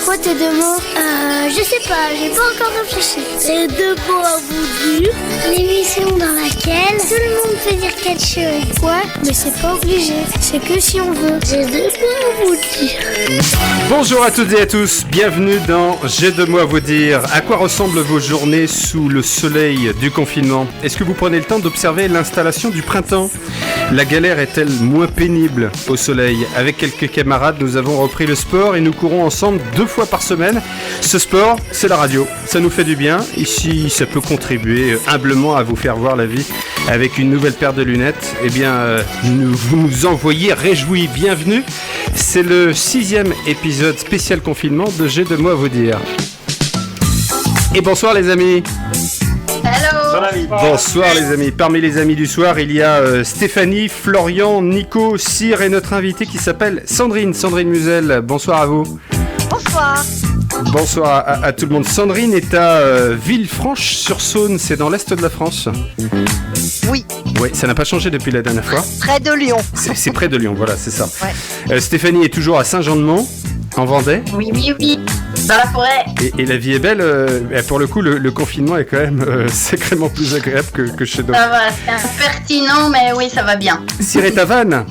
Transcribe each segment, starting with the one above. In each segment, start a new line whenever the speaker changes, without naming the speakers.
quoi tes deux mots? Je sais pas, j'ai pas encore réfléchi. C'est deux mots à vous dire. L'émission dans laquelle tout le monde peut dire quelque chose. Ouais, mais c'est pas obligé. C'est que si on veut. J'ai deux mots à vous dire.
Bonjour à toutes et à tous, bienvenue dans J'ai deux mots à vous dire. À quoi ressemblent vos journées sous le soleil du confinement? Est-ce que vous prenez le temps d'observer l'installation du printemps? La galère est-elle moins pénible au soleil? Avec quelques camarades, nous avons repris le sport et nous courons ensemble 2 fois par semaine. Ce sport, c'est la radio. Ça nous fait du bien. Ici, ça peut contribuer humblement à vous faire voir la vie avec une nouvelle paire de lunettes. Eh bien, vous nous envoyez réjouis. Bienvenue. C'est le 6e épisode spécial confinement de J'ai deux mots à vous dire. Et bonsoir les amis.
Hello.
Bonsoir les amis. Parmi les amis du soir, il y a Stéphanie, Florian, Nico, Cyr et notre invité qui s'appelle Sandrine Musel. Bonsoir à vous.
Bonsoir.
Bonsoir à tout le monde. Sandrine est à Villefranche-sur-Saône, c'est dans l'est de la France.
Oui.
Oui, ça n'a pas changé depuis la dernière fois.
Près de Lyon.
C'est près de Lyon, voilà, c'est ça.
Ouais.
Stéphanie est toujours à Saint-Jean-de-Mont, en Vendée.
Oui. Dans la forêt.
Et la vie est belle. Pour le coup, le confinement est quand même sacrément plus agréable que chez nous.
Ça va, c'est impertinent, mais oui, ça va bien.
Cyr est à Vannes.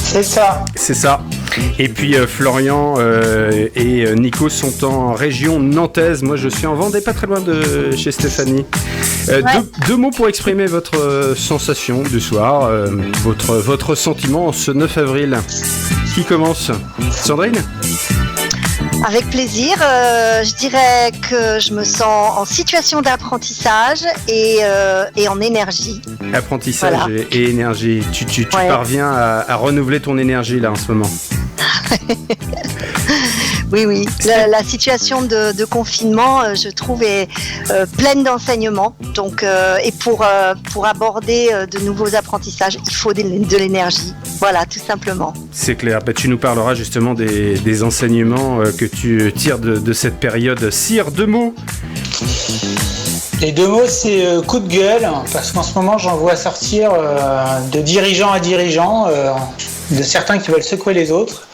C'est ça. Et puis Florian et Nico sont en région nantaise. Moi, je suis en Vendée, pas très loin de chez Stéphanie. Deux mots pour exprimer votre sensation du soir, votre sentiment en ce 9 avril. Qui commence? Sandrine?
Avec plaisir. Je dirais que je me sens en situation d'apprentissage et en énergie.
Apprentissage voilà. et énergie. Tu parviens à renouveler ton énergie là en ce moment.
Oui. La situation de confinement, je trouve, est pleine d'enseignements. Donc, et pour aborder de nouveaux apprentissages, il faut de l'énergie. Voilà, tout simplement.
C'est clair. Tu nous parleras justement des enseignements que tu tires de cette période. Cyr, 2 mots.
Les 2 mots, c'est coup de gueule, parce qu'en ce moment, j'en vois sortir de dirigeant à dirigeant, de certains qui veulent secouer les autres,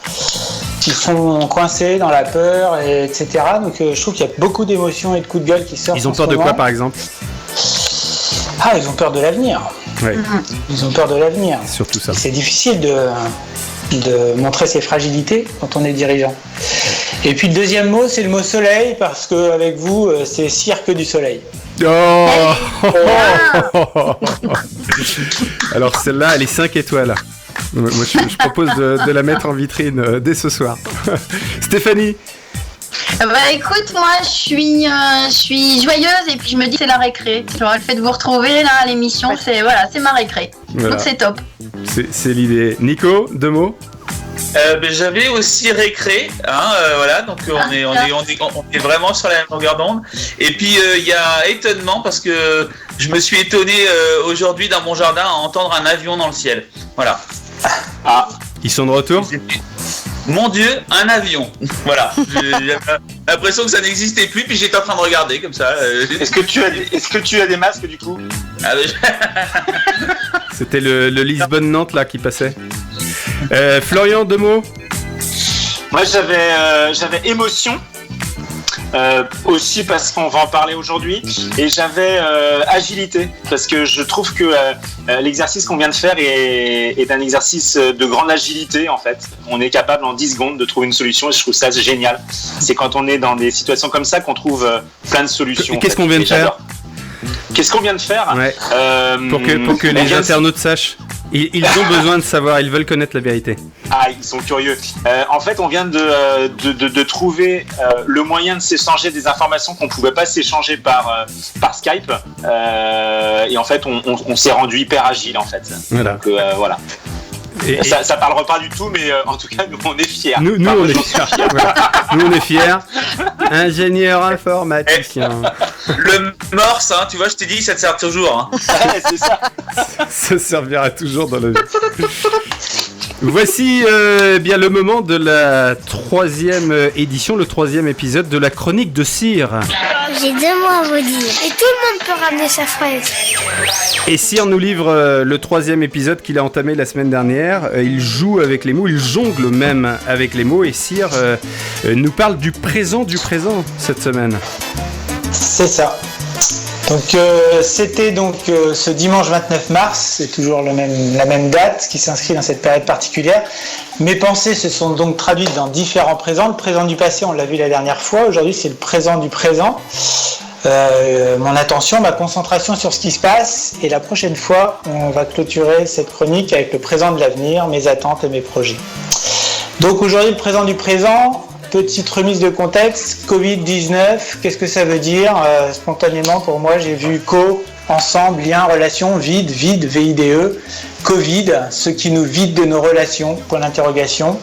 qui sont coincés dans la peur, etc. Donc je trouve qu'il y a beaucoup d'émotions et de coups de gueule qui sortent.
Ils ont peur de quoi, par exemple?
Ils ont peur de l'avenir.
Ouais.
Ils ont peur de l'avenir.
Surtout ça.
C'est difficile de montrer ses fragilités quand on est dirigeant. Et puis le deuxième mot, c'est le mot soleil, parce qu'avec vous, c'est cirque du soleil.
Oh Alors celle-là, elle est 5 étoiles. Moi, je propose de la mettre en vitrine dès ce soir. Stéphanie?
Écoute, moi je suis joyeuse et puis je me dis c'est la récré. Genre, le fait de vous retrouver là à l'émission, c'est ma récré. Voilà. Donc c'est top.
C'est l'idée. Nico, 2 mots?
J'avais aussi récré, voilà, donc on est vraiment sur la même longueur d'onde. Et puis il y a étonnement parce que je me suis étonné aujourd'hui dans mon jardin à entendre un avion dans le ciel. Voilà.
Ils sont de retour?
Mon Dieu, un avion. Voilà. J'ai l'impression que ça n'existait plus, puis j'étais en train de regarder comme ça.
Est-ce que tu as des masques du coup?
C'était le Lisbonne-Nantes là qui passait. Florian, 2 mots?
Moi j'avais émotion. Aussi parce qu'on va en parler aujourd'hui, et j'avais agilité, parce que je trouve que l'exercice qu'on vient de faire est un exercice de grande agilité en fait. On est capable en 10 secondes de trouver une solution, et je trouve ça génial. C'est quand on est dans des situations comme ça qu'on trouve plein de solutions.
Qu'est-ce qu'on vient de faire?
Qu'est-ce qu'on vient de faire?
Ouais. Pour que les internautes sachent. Ils ont besoin de savoir, ils veulent connaître la vérité.
Ils sont curieux. En fait, on vient de trouver le moyen de s'échanger des informations qu'on ne pouvait pas s'échanger par Skype. Et en fait, on s'est rendu hyper agile, en fait.
Voilà.
Donc, voilà. Et ça parlera pas du tout, mais en tout cas, nous, on est fiers.
Nous, on est fiers. Voilà. Nous, on est fiers. Ingénieur informaticien.
Le morse, tu vois, je t'ai dit, ça te sert toujours.
C'est ça.
Ça servira toujours dans la vie. Voici bien le moment de la 3e édition, le 3e épisode de la chronique de Cyr.
J'ai 2 mots à vous dire. Et tout le monde peut ramener sa fraise.
Et Cyr nous livre le 3e épisode qu'il a entamé la semaine dernière. Il joue avec les mots, il jongle même avec les mots. Et Cyr nous parle du présent cette semaine.
C'est ça. Donc c'était donc ce dimanche 29 mars, c'est toujours la même date qui s'inscrit dans cette période particulière. Mes pensées se sont donc traduites dans différents présents. Le présent du passé, on l'a vu la dernière fois. Aujourd'hui, c'est le présent du présent. Mon attention, ma concentration sur ce qui se passe. Et la prochaine fois, on va clôturer cette chronique avec le présent de l'avenir, mes attentes et mes projets. Donc aujourd'hui, le présent du présent. Petite remise de contexte, Covid-19, qu'est-ce que ça veut dire ? Spontanément, pour moi, j'ai vu ensemble, lien, relation, vide, V-I-D-E, Covid, ce qui nous vide de nos relations, point d'interrogation,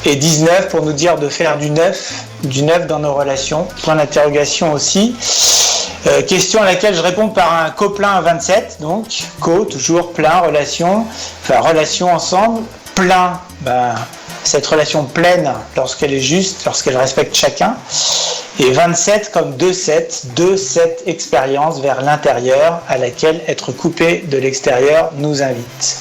et 19 pour nous dire de faire du neuf dans nos relations, point d'interrogation aussi. Question à laquelle je réponds par un co-plein à 27, donc toujours plein, relation ensemble, plein, cette relation pleine lorsqu'elle est juste, lorsqu'elle respecte chacun, et 27 comme 2-7 expériences vers l'intérieur à laquelle être coupé de l'extérieur nous invite.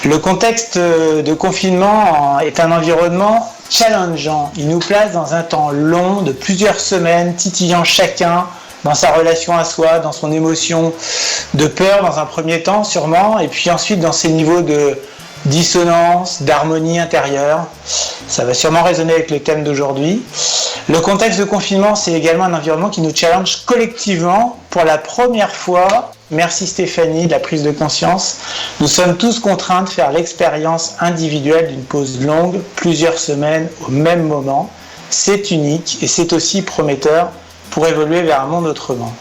Le contexte de confinement est un environnement challengeant. Il nous place dans un temps long de plusieurs semaines, titillant chacun dans sa relation à soi, dans son émotion de peur dans un premier temps sûrement, et puis ensuite dans ses niveaux de dissonance, d'harmonie intérieure. Ça va sûrement résonner avec le thème d'aujourd'hui. Le contexte de confinement, c'est également un environnement qui nous challenge collectivement. Pour la première fois, merci Stéphanie de la prise de conscience, nous sommes tous contraints de faire l'expérience individuelle d'une pause longue, plusieurs semaines au même moment. C'est unique et c'est aussi prometteur pour évoluer vers un monde autrement.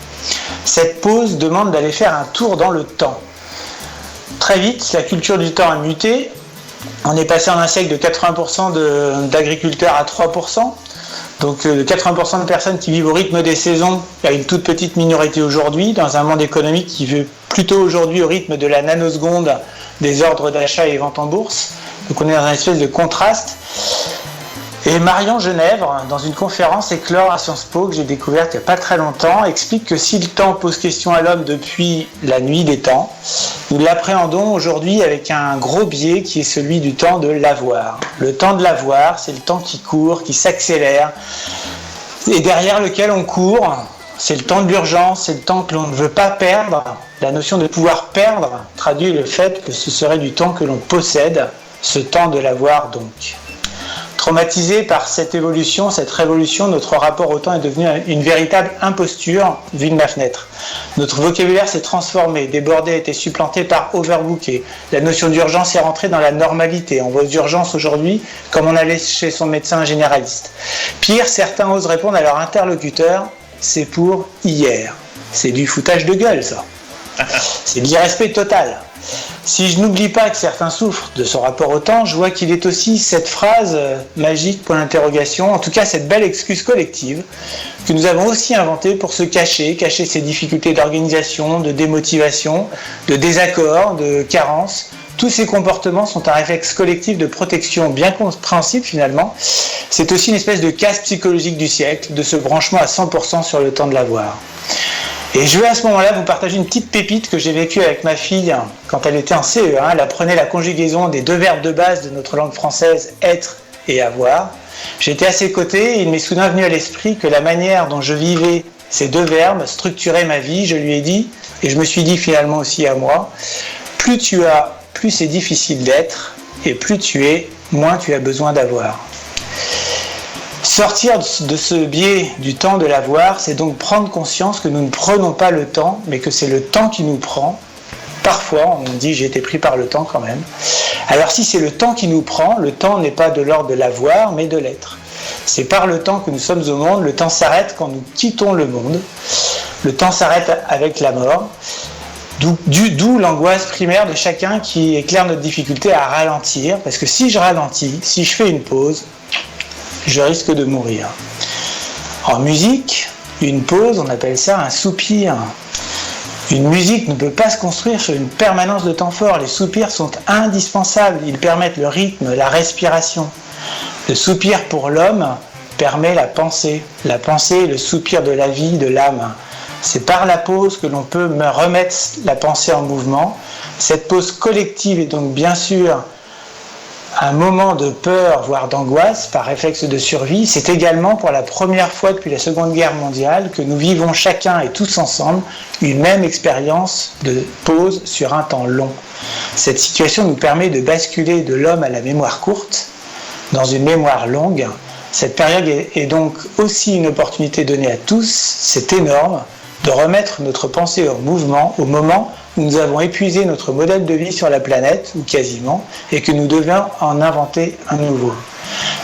Cette pause demande d'aller faire un tour dans le temps. Très vite, la culture du temps a muté. On est passé en un siècle de 80% d'agriculteurs à 3%. Donc 80% de personnes qui vivent au rythme des saisons, il y a une toute petite minorité aujourd'hui, dans un monde économique qui veut plutôt aujourd'hui au rythme de la nanoseconde des ordres d'achat et ventes en bourse. Donc on est dans une espèce de contraste. Et Marion Genèvre, dans une conférence Éclore à Sciences Po que j'ai découverte il n'y a pas très longtemps, explique que si le temps pose question à l'homme depuis la nuit des temps, nous l'appréhendons aujourd'hui avec un gros biais qui est celui du temps de l'avoir. Le temps de l'avoir, c'est le temps qui court, qui s'accélère, et derrière lequel on court, c'est le temps de l'urgence, c'est le temps que l'on ne veut pas perdre. La notion de pouvoir perdre traduit le fait que ce serait du temps que l'on possède, ce temps de l'avoir donc. Traumatisé par cette évolution, cette révolution, notre rapport au temps est devenu une véritable imposture vue de ma fenêtre. Notre vocabulaire s'est transformé, débordé, a été supplanté par overbooké. La notion d'urgence est rentrée dans la normalité. On va aux urgences aujourd'hui comme on allait chez son médecin généraliste. Pire, certains osent répondre à leur interlocuteur, c'est pour hier. C'est du foutage de gueule, ça. C'est de l'irrespect total. Si je n'oublie pas que certains souffrent de ce rapport au temps, je vois qu'il est aussi cette phrase magique, point d'interrogation, en tout cas cette belle excuse collective que nous avons aussi inventée pour se cacher ces difficultés d'organisation, de démotivation, de désaccord, de carence. Tous ces comportements sont un réflexe collectif de protection bien compréhensible finalement. C'est aussi une espèce de casse psychologique du siècle, de ce branchement à 100% sur le temps de l'avoir. Et je vais à ce moment-là vous partager une petite pépite que j'ai vécue avec ma fille quand elle était en CE1. Elle apprenait la conjugaison des 2 verbes de base de notre langue française, être et avoir. J'étais à ses côtés et il m'est soudain venu à l'esprit que la manière dont je vivais ces 2 verbes structurait ma vie. Je lui ai dit, et je me suis dit finalement aussi à moi, plus tu as, plus c'est difficile d'être, et plus tu es, moins tu as besoin d'avoir. Sortir de ce biais du temps de l'avoir, c'est donc prendre conscience que nous ne prenons pas le temps, mais que c'est le temps qui nous prend. Parfois, on dit j'ai été pris par le temps quand même. Alors si c'est le temps qui nous prend, le temps n'est pas de l'ordre de l'avoir, mais de l'être. C'est par le temps que nous sommes au monde, le temps s'arrête quand nous quittons le monde. Le temps s'arrête avec la mort. D'où l'angoisse primaire de chacun qui éclaire notre difficulté à ralentir, parce que si je ralentis, si je fais une pause, je risque de mourir. En musique, une pause, on appelle ça un soupir. Une musique ne peut pas se construire sur une permanence de temps fort. Les soupirs sont indispensables. Ils permettent le rythme, la respiration. Le soupir pour l'homme permet la pensée. La pensée est le soupir de la vie, de l'âme. C'est par la pause que l'on peut remettre la pensée en mouvement. Cette pause collective est donc bien sûr un moment de peur, voire d'angoisse, par réflexe de survie. C'est également pour la première fois depuis la Seconde Guerre mondiale que nous vivons chacun et tous ensemble une même expérience de pause sur un temps long. Cette situation nous permet de basculer de l'homme à la mémoire courte dans une mémoire longue. Cette période est donc aussi une opportunité donnée à tous, c'est énorme, de remettre notre pensée en mouvement au moment où nous avons épuisé notre modèle de vie sur la planète, ou quasiment, et que nous devons en inventer un nouveau.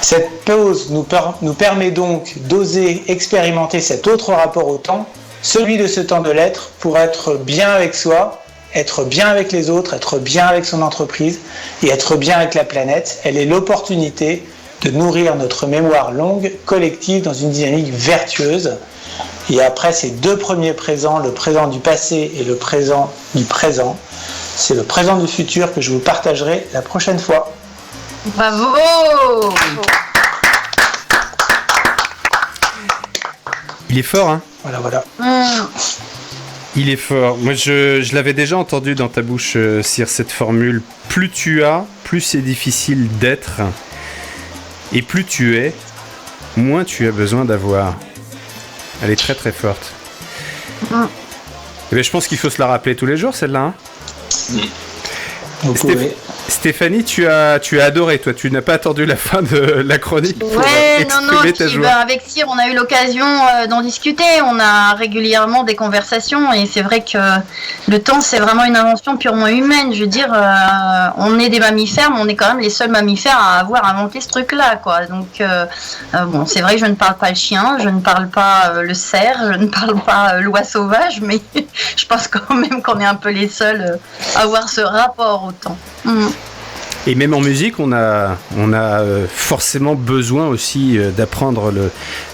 Cette pause nous permet donc d'oser expérimenter cet autre rapport au temps, celui de ce temps de l'être, pour être bien avec soi, être bien avec les autres, être bien avec son entreprise et être bien avec la planète. Elle est l'opportunité de nourrir notre mémoire longue, collective, dans une dynamique vertueuse. Et après ces deux premiers présents, le présent du passé et le présent du présent, c'est le présent du futur que je vous partagerai la prochaine fois.
Bravo!
Il est fort, hein?
Voilà.
Il est fort. Moi, je l'avais déjà entendu dans ta bouche, Cyr, cette formule. Plus tu as, plus c'est difficile d'être. Et plus tu es, moins tu as besoin d'avoir. Elle est très très forte. Et bien, je pense qu'il faut se la rappeler tous les jours, celle-là. Hein. Stéphanie, tu as adoré, toi. Tu n'as pas attendu la fin de la chronique pour exprimer ta joie.
Avec Cyr, on a eu l'occasion d'en discuter. On a régulièrement des conversations et c'est vrai que le temps, c'est vraiment une invention purement humaine. Je veux dire, on est des mammifères, mais on est quand même les seuls mammifères à avoir inventé ce truc-là, quoi. Donc, bon, c'est vrai que je ne parle pas le chien, je ne parle pas le cerf, je ne parle pas l'oie sauvage, mais je pense quand même qu'on est un peu les seuls à avoir ce rapport au temps.
Et même en musique, on a forcément besoin aussi d'apprendre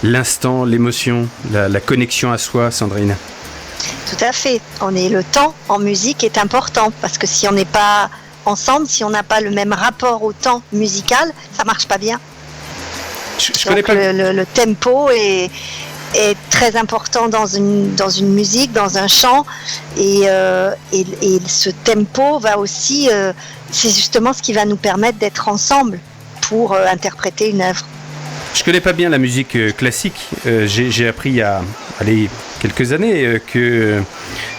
l'instant, l'émotion, la connexion à soi, Sandrine.
Tout à fait. Le temps en musique est important parce que si on n'est pas ensemble, si on n'a pas le même rapport au temps musical, ça marche pas bien.
Je connais pas
le tempo est très important dans une musique, dans un chant, et ce tempo va aussi, c'est justement ce qui va nous permettre d'être ensemble pour interpréter une œuvre.
Je connais pas bien la musique classique. J'ai appris il y a quelques années que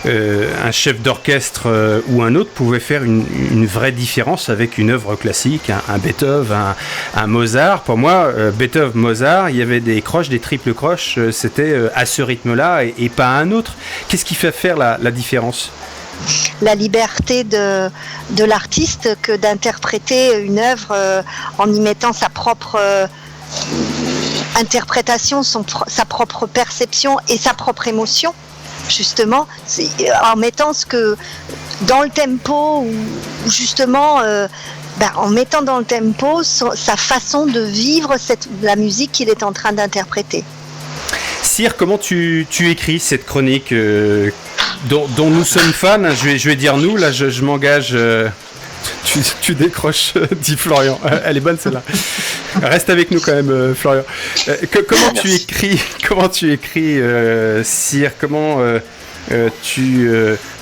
un chef d'orchestre ou un autre pouvait faire une vraie différence avec une œuvre classique, un Beethoven, un Mozart. Pour moi, Beethoven, Mozart, il y avait des croches, des triples croches, c'était à ce rythme-là et pas à un autre. Qu'est-ce qui fait faire la différence ?
La liberté de l'artiste que d'interpréter une œuvre en y mettant sa propre interprétation, sa propre perception et sa propre émotion, justement, en mettant ce que dans le tempo, ou justement en mettant dans le tempo sa façon de vivre la musique qu'il est en train d'interpréter.
Cyr, comment tu écris cette chronique dont nous sommes fans? Je vais dire nous, là je m'engage. Tu décroches, dit Florian. Elle est bonne celle-là. Reste avec nous quand même, Florian. Comment tu écris, Cyr? Comment tu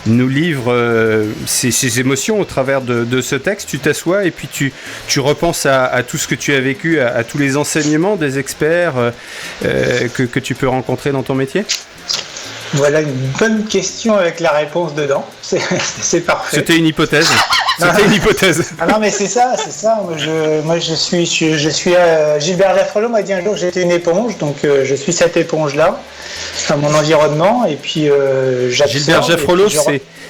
nous livres ces émotions au travers de ce texte? Tu t'assois et puis tu repenses à tout ce que tu as vécu, à tous les enseignements des experts que tu peux rencontrer dans ton métier?
Voilà une bonne question avec la réponse dedans. C'est parfait.
C'était une hypothèse. C'était une hypothèse.
Ah non, mais c'est ça. Moi, je suis Gilbert Jaffrelot m'a dit un jour que j'étais une éponge, donc je suis cette éponge-là dans mon environnement, et puis j'absorbe.
Gilbert Jaffrelot,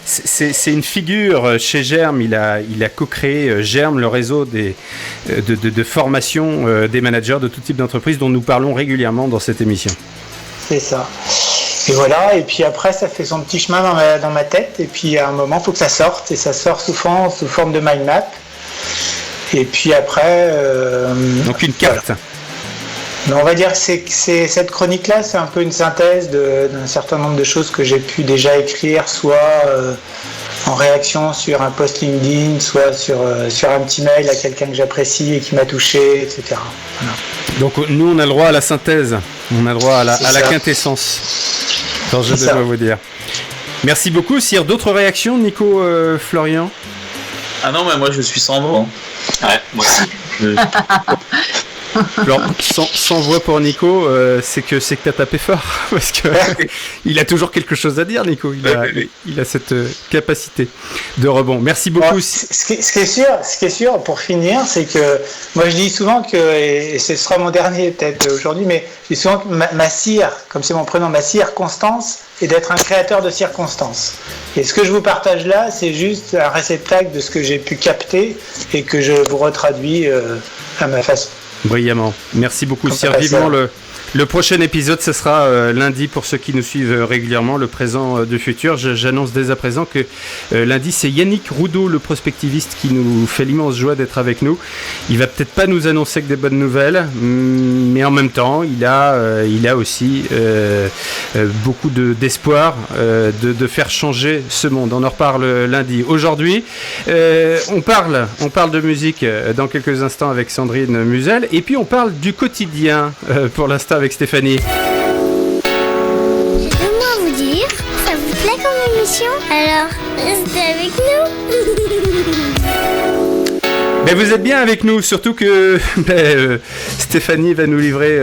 c'est une figure chez Germe. Il a co-créé Germe, le réseau de formation des managers de tout type d'entreprise dont nous parlons régulièrement dans cette émission.
C'est ça. Et voilà, et puis après ça fait son petit chemin dans ma tête, et puis à un moment il faut que ça sorte, et ça sort sous forme de mind map. Et puis après...
donc une carte.
Voilà. Mais on va dire que c'est cette chronique-là, c'est un peu une synthèse d'un certain nombre de choses que j'ai pu déjà écrire, soit en réaction sur un post LinkedIn, soit sur un petit mail à quelqu'un que j'apprécie et qui m'a touché, etc. Voilà.
Donc nous, on a le droit à la synthèse, on a le droit à la quintessence. Dans Je dois vous dire. Merci beaucoup, Sire. D'autres réactions, Nico, Florian?
Ah non, mais moi je suis sans voix.
Ouais, moi aussi.
Alors, sans voix pour Nico, c'est que t'as tapé fort, parce que il a toujours quelque chose à dire, Nico. Il a cette capacité de rebond. Merci beaucoup.
Bon, ce qui est sûr, pour finir, c'est que moi je dis souvent que, et ce sera mon dernier peut-être aujourd'hui, mais je dis souvent que ma cire, comme c'est mon prénom, ma circonstance, est d'être un créateur de circonstances. Et ce que je vous partage là, c'est juste un réceptacle de ce que j'ai pu capter et que je vous retraduis à ma façon.
Brillamment. Merci beaucoup, Sire. Vivement le prochain épisode, ce sera lundi pour ceux qui nous suivent régulièrement, le présent du futur. J'annonce dès à présent que lundi, c'est Yannick Roudot, le prospectiviste, qui nous fait l'immense joie d'être avec nous. Il va peut-être pas nous annoncer que des bonnes nouvelles, mais en même temps, il a aussi beaucoup d'espoir de faire changer ce monde. On en reparle lundi. Aujourd'hui, on parle de musique dans quelques instants avec Sandrine Musel, et puis on parle du quotidien pour l'instant avec Stéphanie.
J'ai deux mots à vous dire. Ça vous plaît comme émission? Alors, restez avec nous.
Ben vous êtes bien avec nous, surtout que Stéphanie va nous livrer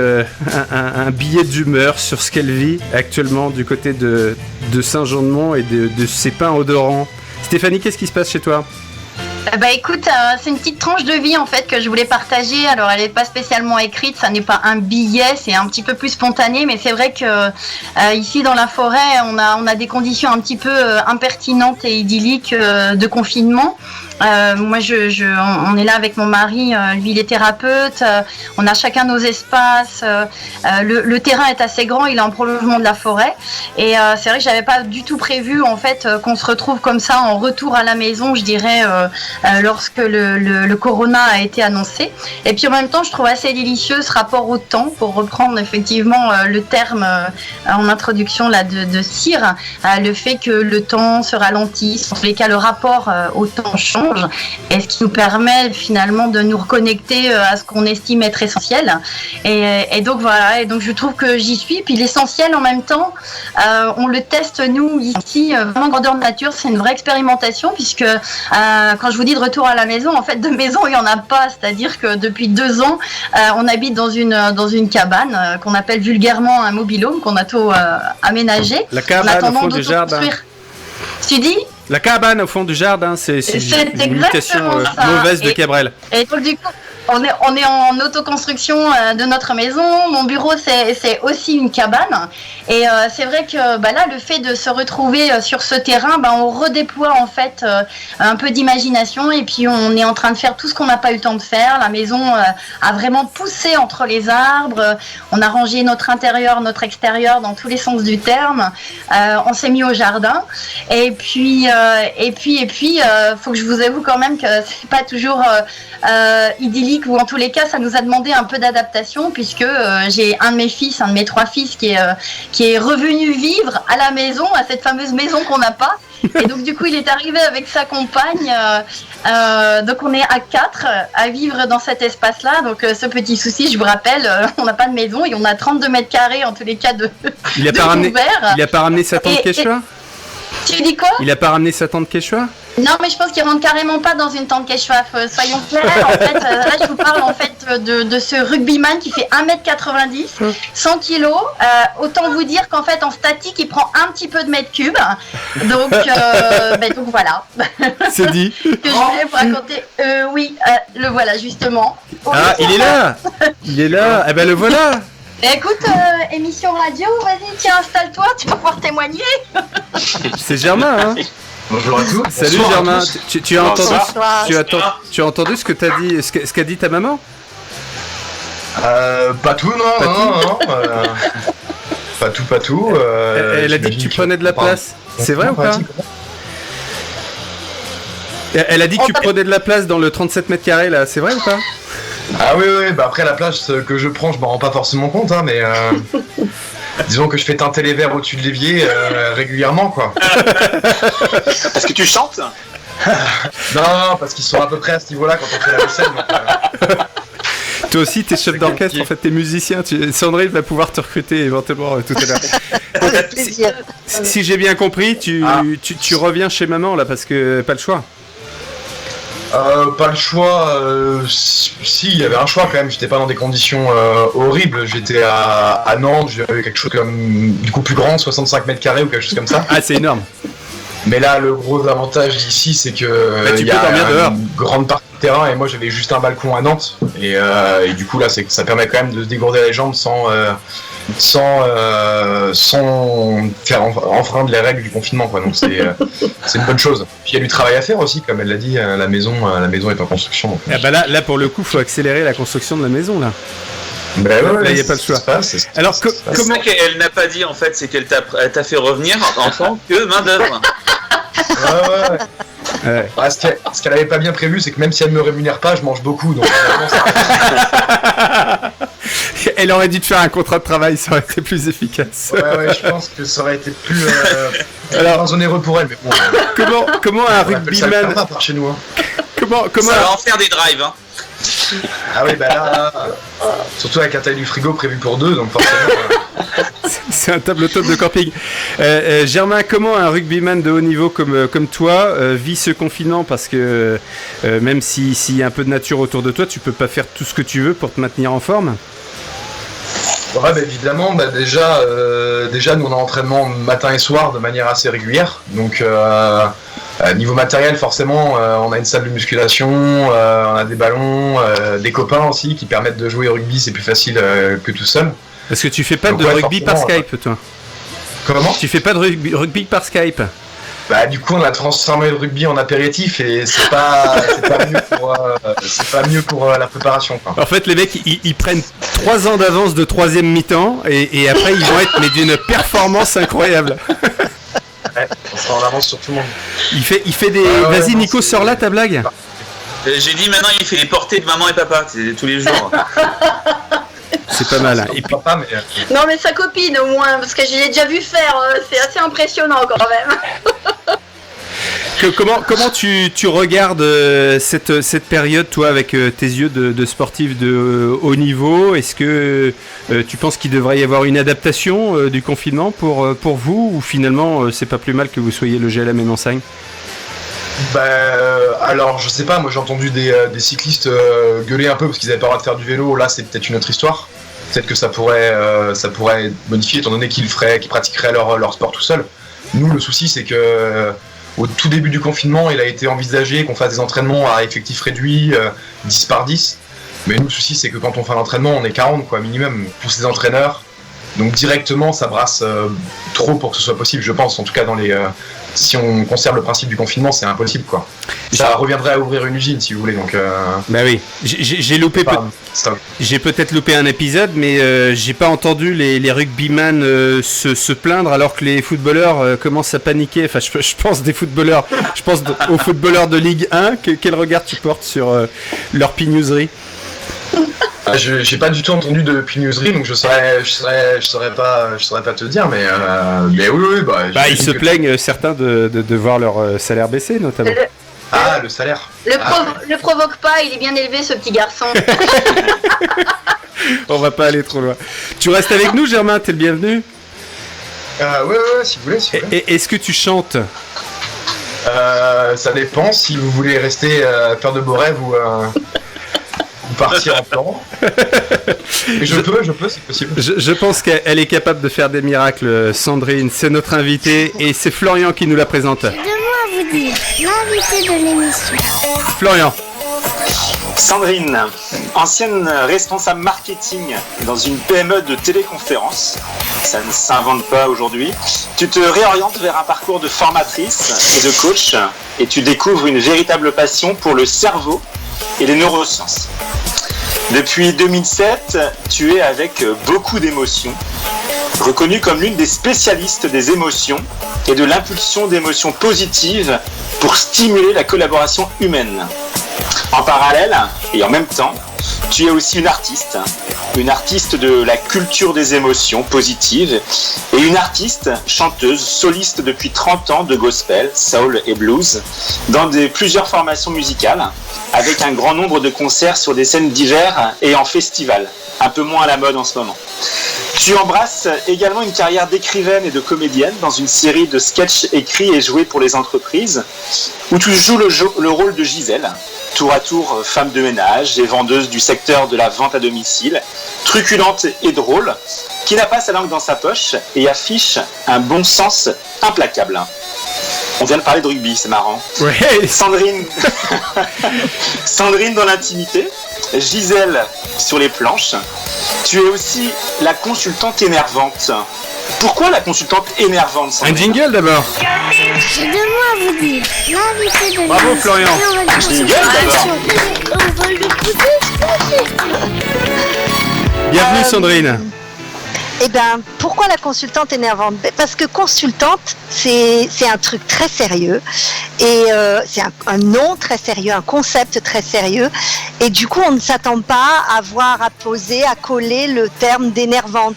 un billet d'humeur sur ce qu'elle vit actuellement du côté de Saint-Jean-de-Mont et de ses pins odorants. Stéphanie, qu'est-ce qui se passe chez toi?
Bah écoute, c'est une petite tranche de vie en fait que je voulais partager. Alors elle n'est pas spécialement écrite, ça n'est pas un billet, c'est un petit peu plus spontané, mais c'est vrai que ici dans la forêt, on a des conditions un petit peu impertinentes et idylliques de confinement. Moi, on est là avec mon mari, lui il est thérapeute, on a chacun nos espaces, le terrain est assez grand, il est en prolongement de la forêt, et c'est vrai que j'avais pas du tout prévu en fait qu'on se retrouve comme ça en retour à la maison, je dirais, lorsque le corona a été annoncé. Et puis en même temps, je trouve assez délicieux ce rapport au temps, pour reprendre effectivement le terme en introduction là de Cyr, le fait que le temps se ralentisse, en tous les cas le rapport au temps change. Et ce qui nous permet finalement de nous reconnecter à ce qu'on estime être essentiel. Et donc voilà, et donc je trouve que j'y suis. Puis l'essentiel en même temps, on le teste nous ici, vraiment grandeur nature, c'est une vraie expérimentation, puisque quand je vous dis de retour à la maison, en fait de maison il n'y en a pas, c'est-à-dire que depuis 2 ans, on habite dans une cabane qu'on appelle vulgairement un mobil-home, qu'on a tout aménagé.
La cabane au fond du jardin.
Tu dis ?
La cabane au fond du jardin, c'est une imitation mauvaise de Cabrel.
Et donc du coup, on est en autoconstruction de notre maison. Mon bureau, c'est aussi une cabane. Et c'est vrai que là, le fait de se retrouver sur ce terrain, on redéploie en fait un peu d'imagination. Et puis, on est en train de faire tout ce qu'on n'a pas eu le temps de faire. La maison a vraiment poussé entre les arbres. On a rangé notre intérieur, notre extérieur dans tous les sens du terme. On s'est mis au jardin. Et puis, faut que je vous avoue quand même que c'est pas toujours idyllique, ou en tous les cas ça nous a demandé un peu d'adaptation, puisque j'ai un de mes 3 fils qui est revenu vivre à la maison, à cette fameuse maison qu'on n'a pas, et donc du coup il est arrivé avec sa compagne, donc on est à 4 à vivre dans cet espace là. Donc ce petit souci, je vous rappelle, on n'a pas de maison et on a 32 mètres carrés en tous les cas de
il a pas ramené sa tante Quechua?
Tu dis quoi?
Il a pas ramené sa tante Quechua?
Non, mais je pense qu'il rentre carrément pas dans une tente Quechua, soyons clairs. En fait, là, je vous parle en fait de ce rugbyman qui fait 1m90, 100 kg. Autant vous dire qu'en fait, en statique, il prend un petit peu de mètre cube. Donc, donc voilà.
C'est dit.
Que je voulais vous raconter. Oui, le voilà, justement.
Ah, il est là. Il est là. Eh ben, le voilà.
Écoute, émission radio, vas-y, tiens, installe-toi, tu vas pouvoir témoigner.
C'est Germain, hein?
Bonjour à tous.
Salut
bonsoir
Germain, tu as entendu, tu as entendu ce qu'a dit ta maman?
Pas tout, non. Pas tout.
Elle a dit que tu prenais de la place. C'est vrai ou pas? Elle a dit que tu prenais de la place dans le 37 mètres carrés là, c'est vrai ou pas?
Ah oui, après la place que je prends, je m'en rends pas forcément compte, hein, mais disons que je fais teinter les verres au-dessus de l'évier régulièrement, quoi.
Parce que tu chantes?
Non, parce qu'ils sont à peu près à ce niveau-là quand on fait la vaisselle. Donc,
Toi aussi, t'es chef d'orchestre,
compliqué.
en fait, t'es musicien. Sandrine va pouvoir te recruter éventuellement tout à l'heure.
Avec plaisir.
Si j'ai bien compris, tu reviens chez maman là parce que pas le choix.
Pas le choix. Si, il y avait un choix quand même. J'étais pas dans des conditions horribles. J'étais à Nantes. J'avais quelque chose comme du coup plus grand, 65 mètres carrés ou quelque chose comme ça.
Ah, c'est énorme.
Mais là, le gros avantage d'ici, c'est que
tu
il y
peux dormir
a
dehors.
une grande partie de terrain et moi j'avais juste un balcon à Nantes et du coup là, ça permet quand même de se dégourdir les jambes sans faire enfreindre les règles du confinement, quoi. Donc c'est une bonne chose. Puis il y a du travail à faire aussi, comme elle l'a dit. La maison est en construction. Donc,
Ah bah là pour le coup, faut accélérer la construction de la maison là.
ben ouais,
Là, il y a pas le choix. Alors comment
Ce qu'elle n'a pas dit en fait, c'est qu'elle t'a fait revenir en tant que main d'œuvre.
Ouais.
Ouais.
Ah, ce qu'elle avait pas bien prévu, c'est que même si elle me rémunère pas, je mange beaucoup. Donc finalement,
Elle aurait dû te faire un contrat de travail, ça aurait été plus efficace.
ouais, je pense que ça aurait été plus
Alors,
onéreux pour elle. Mais bon,
comment un
on appelle ça le
rugbyman
karma par chez nous. Hein.
comment
Ça va en faire des drives. Hein.
Ah oui, bah là, surtout avec la taille du frigo prévu pour 2, donc forcément.
C'est un tableau top de camping. Germain, comment un rugbyman de haut niveau comme toi vit ce confinement? Parce que même s'il y a un peu de nature autour de toi, tu peux pas faire tout ce que tu veux pour te maintenir en forme.
Ouais, bah évidemment, déjà, nous on a entraînement matin et soir de manière assez régulière. Donc, niveau matériel, forcément, on a une salle de musculation, on a des ballons, des copains aussi qui permettent de jouer au rugby, c'est plus facile que tout seul.
Parce que tu fais pas
Donc,
de
ouais,
rugby par
forcément,
Skype, toi.
Comment?
Tu fais pas de rugby par Skype.
Bah du coup on a transformé le rugby en apéritif et c'est pas mieux pour la préparation, quoi.
En fait, les mecs, ils prennent 3 ans d'avance de 3ème mi-temps et après ils vont être mais d'une performance incroyable.
Ouais, on sera en avance sur tout le monde.
Il fait des.
Ouais,
Vas-y,
non,
Nico, sors là ta blague.
J'ai dit maintenant il fait les portées de maman et papa tous les jours.
C'est pas mal. Hein. Et puis,
Papa, mais
Non mais sa copine au moins, parce que je l'ai déjà vu faire, c'est assez impressionnant quand même.
comment tu regardes cette période, toi, avec tes yeux de sportif de haut niveau? Est-ce que tu penses qu'il devrait y avoir une adaptation du confinement pour vous, ou finalement c'est pas plus mal que vous soyez logé à la même enseigne?
alors je sais pas, moi j'ai entendu des cyclistes gueuler un peu parce qu'ils avaient pas le droit de faire du vélo. Là c'est peut-être une autre histoire. Peut-être que ça pourrait être modifié étant donné qu'ils pratiqueraient leur sport tout seuls. Nous le souci c'est que au tout début du confinement il a été envisagé qu'on fasse des entraînements à effectif réduit, 10 par 10. Mais nous le souci c'est que quand on fait un entraînement on est 40 quoi minimum pour ces entraîneurs. Donc directement ça brasse trop pour que ce soit possible, je pense. En tout cas si on conserve le principe du confinement, c'est impossible quoi. Ça reviendrait à ouvrir une usine si vous voulez. Donc
Bah oui, j'ai loupé. J'ai peut-être loupé un épisode, mais j'ai pas entendu les rugbyman se plaindre alors que les footballeurs commencent à paniquer. Enfin, je pense des footballeurs. Je pense aux footballeurs de Ligue 1. Quel regard tu portes sur leur pignouserie?
J'ai pas du tout entendu de pignoserie, donc je saurais pas te dire, mais oui.
Ils se plaignent certains de voir leur salaire baisser, notamment.
Le salaire.
Le provoque pas, il est bien élevé ce petit garçon.
On va pas aller trop loin. Tu restes avec nous, Germain, t'es le bienvenu.
Ouais, si vous voulez.
Est-ce que tu chantes?
Ça dépend si vous voulez rester faire de beaux rêves ou partir en plan. Je peux, c'est possible.
Je pense qu'elle est capable de faire des miracles, Sandrine. C'est notre invitée et c'est Florian qui nous la présente.
Deux mots à vous dire, l'invité de l'émission.
Florian.
Sandrine, ancienne responsable marketing dans une PME de téléconférence, ça ne s'invente pas aujourd'hui, tu te réorientes vers un parcours de formatrice et de coach et tu découvres une véritable passion pour le cerveau et les neurosciences. Depuis 2007, tu es avec beaucoup d'émotions, reconnue comme l'une des spécialistes des émotions et de l'impulsion d'émotions positives pour stimuler la collaboration humaine. En parallèle et en même temps, Tu es aussi une artiste de la culture des émotions positives et une artiste, chanteuse, soliste depuis 30 ans de gospel, soul et blues dans plusieurs formations musicales avec un grand nombre de concerts sur des scènes divers et en festival, un peu moins à la mode en ce moment. Tu embrasses également une carrière d'écrivaine et de comédienne dans une série de sketchs écrits et joués pour les entreprises où tu joues le rôle de Gisèle, tour à tour femme de ménage et vendeuse du secteur de la vente à domicile, truculente et drôle, qui n'a pas sa langue dans sa poche et affiche un bon sens implacable. On vient de parler de rugby, c'est marrant.
Ouais.
Sandrine dans l'intimité, Gisèle sur les planches. Tu es aussi la consultante énervante. Pourquoi la consultante énervante, Sandrine?
Un jingle d'abord.
J'ai 2 mots à vous dire. L'invité de
Bravo, Florian.
Jingle d'abord.
On va le pousser.
Bienvenue Sandrine.
Eh bien, pourquoi la consultante énervante? Parce que consultante, c'est un truc très sérieux et c'est un nom très sérieux, un concept très sérieux. Et du coup, on ne s'attend pas à voir, à poser, à coller le terme d'énervante.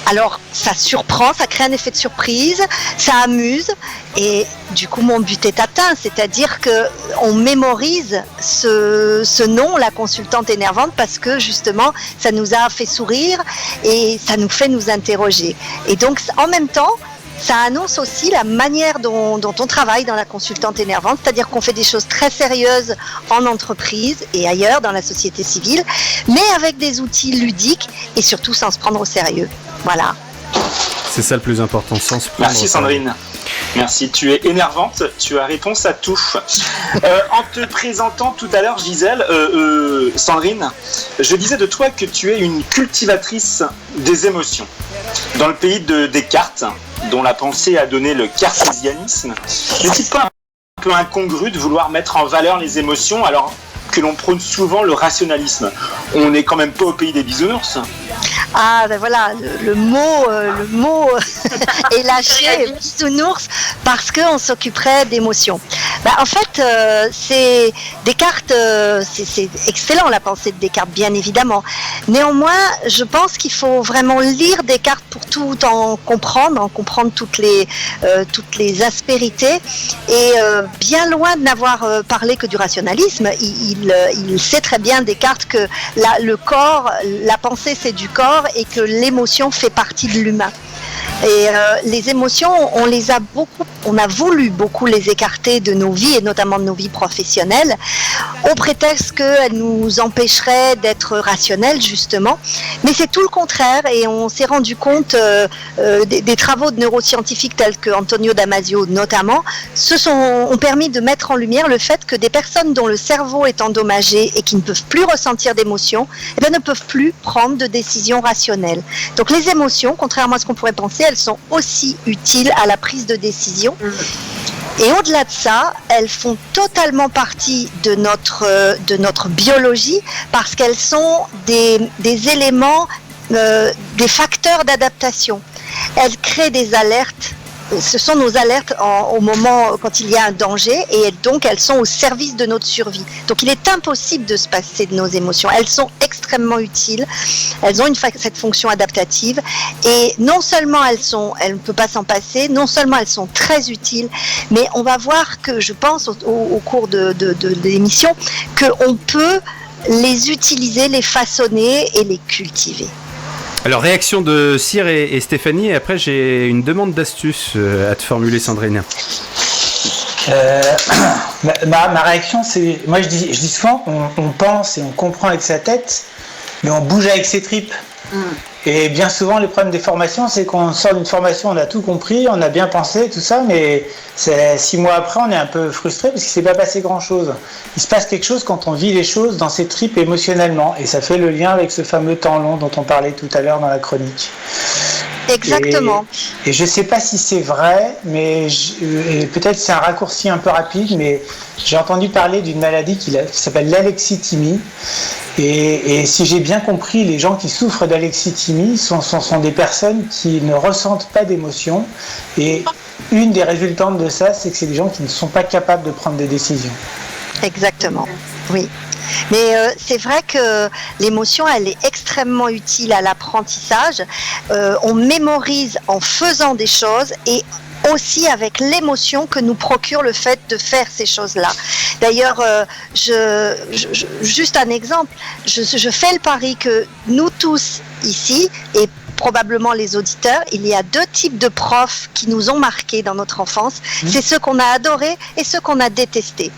Alors, ça surprend, ça crée un effet de surprise, ça amuse et du coup, mon but est atteint. C'est-à-dire qu'on mémorise ce nom, la consultante énervante, parce que justement, ça nous a fait sourire et ça nous fait nous interroger. Et donc, en même temps, ça annonce aussi la manière dont on travaille dans la consultante énervante, c'est-à-dire qu'on fait des choses très sérieuses en entreprise et ailleurs dans la société civile, mais avec des outils ludiques et surtout sans se prendre au sérieux. Voilà.
C'est ça le plus important, sans se prendre.
Merci Sandrine. Merci, tu es énervante, tu as réponse à tout. En te présentant tout à l'heure, Gisèle, Sandrine, je disais de toi que tu es une cultivatrice des émotions. Dans le pays de Descartes, dont la pensée a donné le cartésianisme, n'est-il pas un peu incongru de vouloir mettre en valeur les émotions alors que l'on prône souvent le rationalisme? On n'est quand même pas au pays des bisounours.
Ah ben voilà, le mot est lâché, bisounours, parce qu'on s'occuperait d'émotions. Ben, en fait, c'est Descartes, c'est excellent la pensée de Descartes, bien évidemment. Néanmoins, je pense qu'il faut vraiment lire Descartes pour tout en comprendre toutes les aspérités. Et bien loin de n'avoir parlé que du rationalisme, il sait très bien Descartes que le corps, la pensée c'est du corps et que l'émotion fait partie de l'humain. Et les émotions, on a voulu beaucoup les écarter de nos vies et notamment de nos vies professionnelles, au prétexte qu'elles nous empêcheraient d'être rationnels justement. Mais c'est tout le contraire et on s'est rendu compte des travaux de neuroscientifiques tels que Antonio Damasio notamment, ont permis de mettre en lumière le fait que des personnes dont le cerveau est endommagé et qui ne peuvent plus ressentir d'émotions, ne peuvent plus prendre de décisions rationnelles. Donc les émotions, contrairement à ce qu'on pourrait penser, elles sont aussi utiles à la prise de décision. Et au-delà de ça, elles font totalement partie de notre biologie parce qu'elles sont des éléments, des facteurs d'adaptation. Elles créent des alertes. Ce sont nos alertes au moment quand il y a un danger et donc elles sont au service de notre survie. Donc il est impossible de se passer de nos émotions. Elles sont extrêmement utiles. Elles ont cette fonction adaptative et non seulement elles ne peuvent pas s'en passer, non seulement elles sont très utiles, mais on va voir que je pense au cours de l'émission qu'on peut les utiliser, les façonner et les cultiver.
Alors, réaction de Cyr et Stéphanie, et après j'ai une demande d'astuce à te formuler, Sandrine.
Ma réaction, c'est... Moi, je dis souvent qu'on pense et on comprend avec sa tête, mais on bouge avec ses tripes. Et bien souvent, le problème des formations, c'est qu'on sort d'une formation, on a tout compris, on a bien pensé, tout ça, mais 6 mois après, on est un peu frustré parce qu'il ne s'est pas passé grand-chose. Il se passe quelque chose quand on vit les choses dans ses tripes émotionnellement. Et ça fait le lien avec ce fameux temps long dont on parlait tout à l'heure dans la chronique.
Exactement.
Et je ne sais pas si c'est vrai, mais et peut-être c'est un raccourci un peu rapide, mais j'ai entendu parler d'une maladie qui s'appelle l'alexithymie. Et si j'ai bien compris, les gens qui souffrent d'alexithymie sont des personnes qui ne ressentent pas d'émotion. Et une des résultantes de ça, c'est que c'est des gens qui ne sont pas capables de prendre des décisions.
Exactement, oui. Mais c'est vrai que l'émotion, elle est extrêmement utile à l'apprentissage. On mémorise en faisant des choses et aussi avec l'émotion que nous procure le fait de faire ces choses-là. D'ailleurs, juste un exemple, je fais le pari que nous tous ici, et probablement les auditeurs, il y a 2 types de profs qui nous ont marqués dans notre enfance. C'est ceux qu'on a adorés et ceux qu'on a détestés.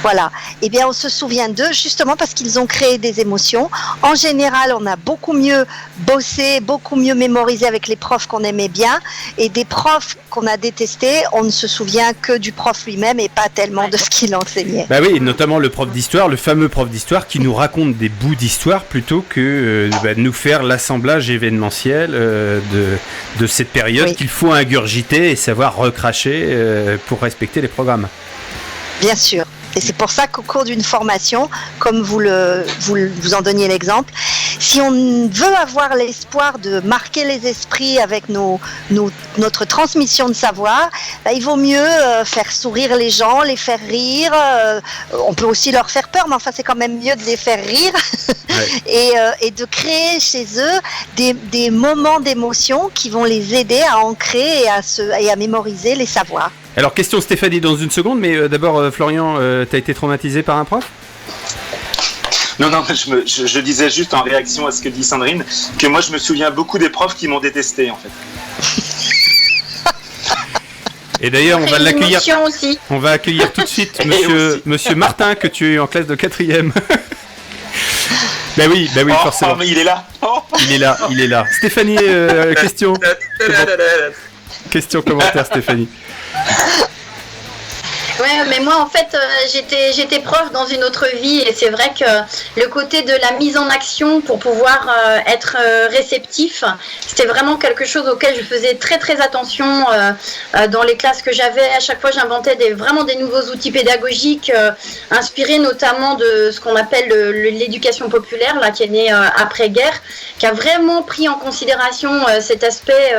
Voilà. Eh bien, on se souvient d'eux justement parce qu'ils ont créé des émotions. En général, on a beaucoup mieux bossé, beaucoup mieux mémorisé avec les profs qu'on aimait bien. Et des profs qu'on a détestés, on ne se souvient que du prof lui-même et pas tellement de ce qu'il enseignait.
Bah oui, notamment le prof d'histoire, le fameux prof d'histoire qui nous raconte des bouts d'histoire plutôt que de nous faire l'assemblage événementiel de cette période qu'il faut ingurgiter et savoir recracher pour respecter les programmes.
Bien sûr. Et c'est pour ça qu'au cours d'une formation, comme vous en donniez l'exemple, si on veut avoir l'espoir de marquer les esprits avec notre transmission de savoir, il vaut mieux faire sourire les gens, les faire rire. On peut aussi leur faire peur, mais enfin c'est quand même mieux de les faire rire et de créer chez eux des moments d'émotion qui vont les aider à ancrer et à mémoriser les savoirs.
Alors, question Stéphanie dans une seconde, mais d'abord, Florian, t'as été traumatisé par un prof ?
Non, je disais juste en réaction à ce que dit Sandrine, que moi je me souviens beaucoup des profs qui m'ont détesté en fait.
Et d'ailleurs, on va l'accueillir.
Aussi.
On va accueillir tout de suite monsieur Martin, que tu es en classe de 4e. Ben oui, forcément.
Mais il est là.
Il est là. Stéphanie, question. Question, commentaire, Stéphanie.
Ouais, mais moi en fait j'étais prof dans une autre vie et c'est vrai que le côté de la mise en action pour pouvoir être réceptif, c'était vraiment quelque chose auquel je faisais très très attention dans les classes que j'avais. À chaque fois j'inventais vraiment des nouveaux outils pédagogiques inspirés notamment de ce qu'on appelle l'éducation populaire là, qui est née après-guerre, qui a vraiment pris en considération cet aspect,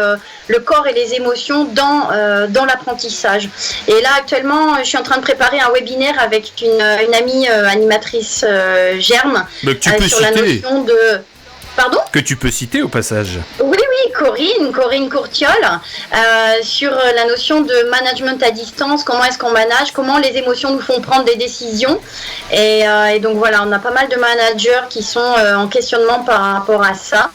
le corps et les émotions dans l'apprentissage. Et là actuellement je suis en train de préparer un webinaire avec une amie animatrice Germe sur la notion de... Pardon ?
Que tu peux citer au passage.
Oui, Corinne Courtiol, sur la notion de management à distance, comment est-ce qu'on manage, comment les émotions nous font prendre des décisions. Et donc voilà, on a pas mal de managers qui sont en questionnement par rapport à ça.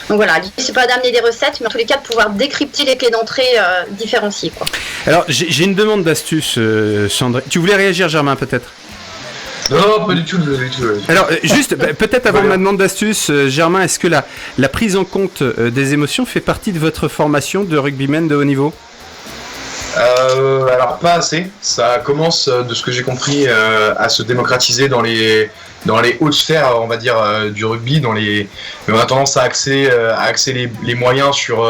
Donc voilà, l'idée c'est pas d'amener des recettes, mais en tous les cas de pouvoir décrypter les clés d'entrée différenciées, quoi.
Alors j'ai une demande d'astuce, Sandrine. Tu voulais réagir, Germain, peut-être ?
Non, pas du tout.
Alors juste, peut-être avant ma demande d'astuce, Germain, est-ce que la prise en compte des émotions fait partie de votre formation de rugbyman de haut niveau ?
Alors pas assez. Ça commence, de ce que j'ai compris, à se démocratiser dans les hautes sphères, on va dire, du rugby. Mais on a tendance à axer les moyens sur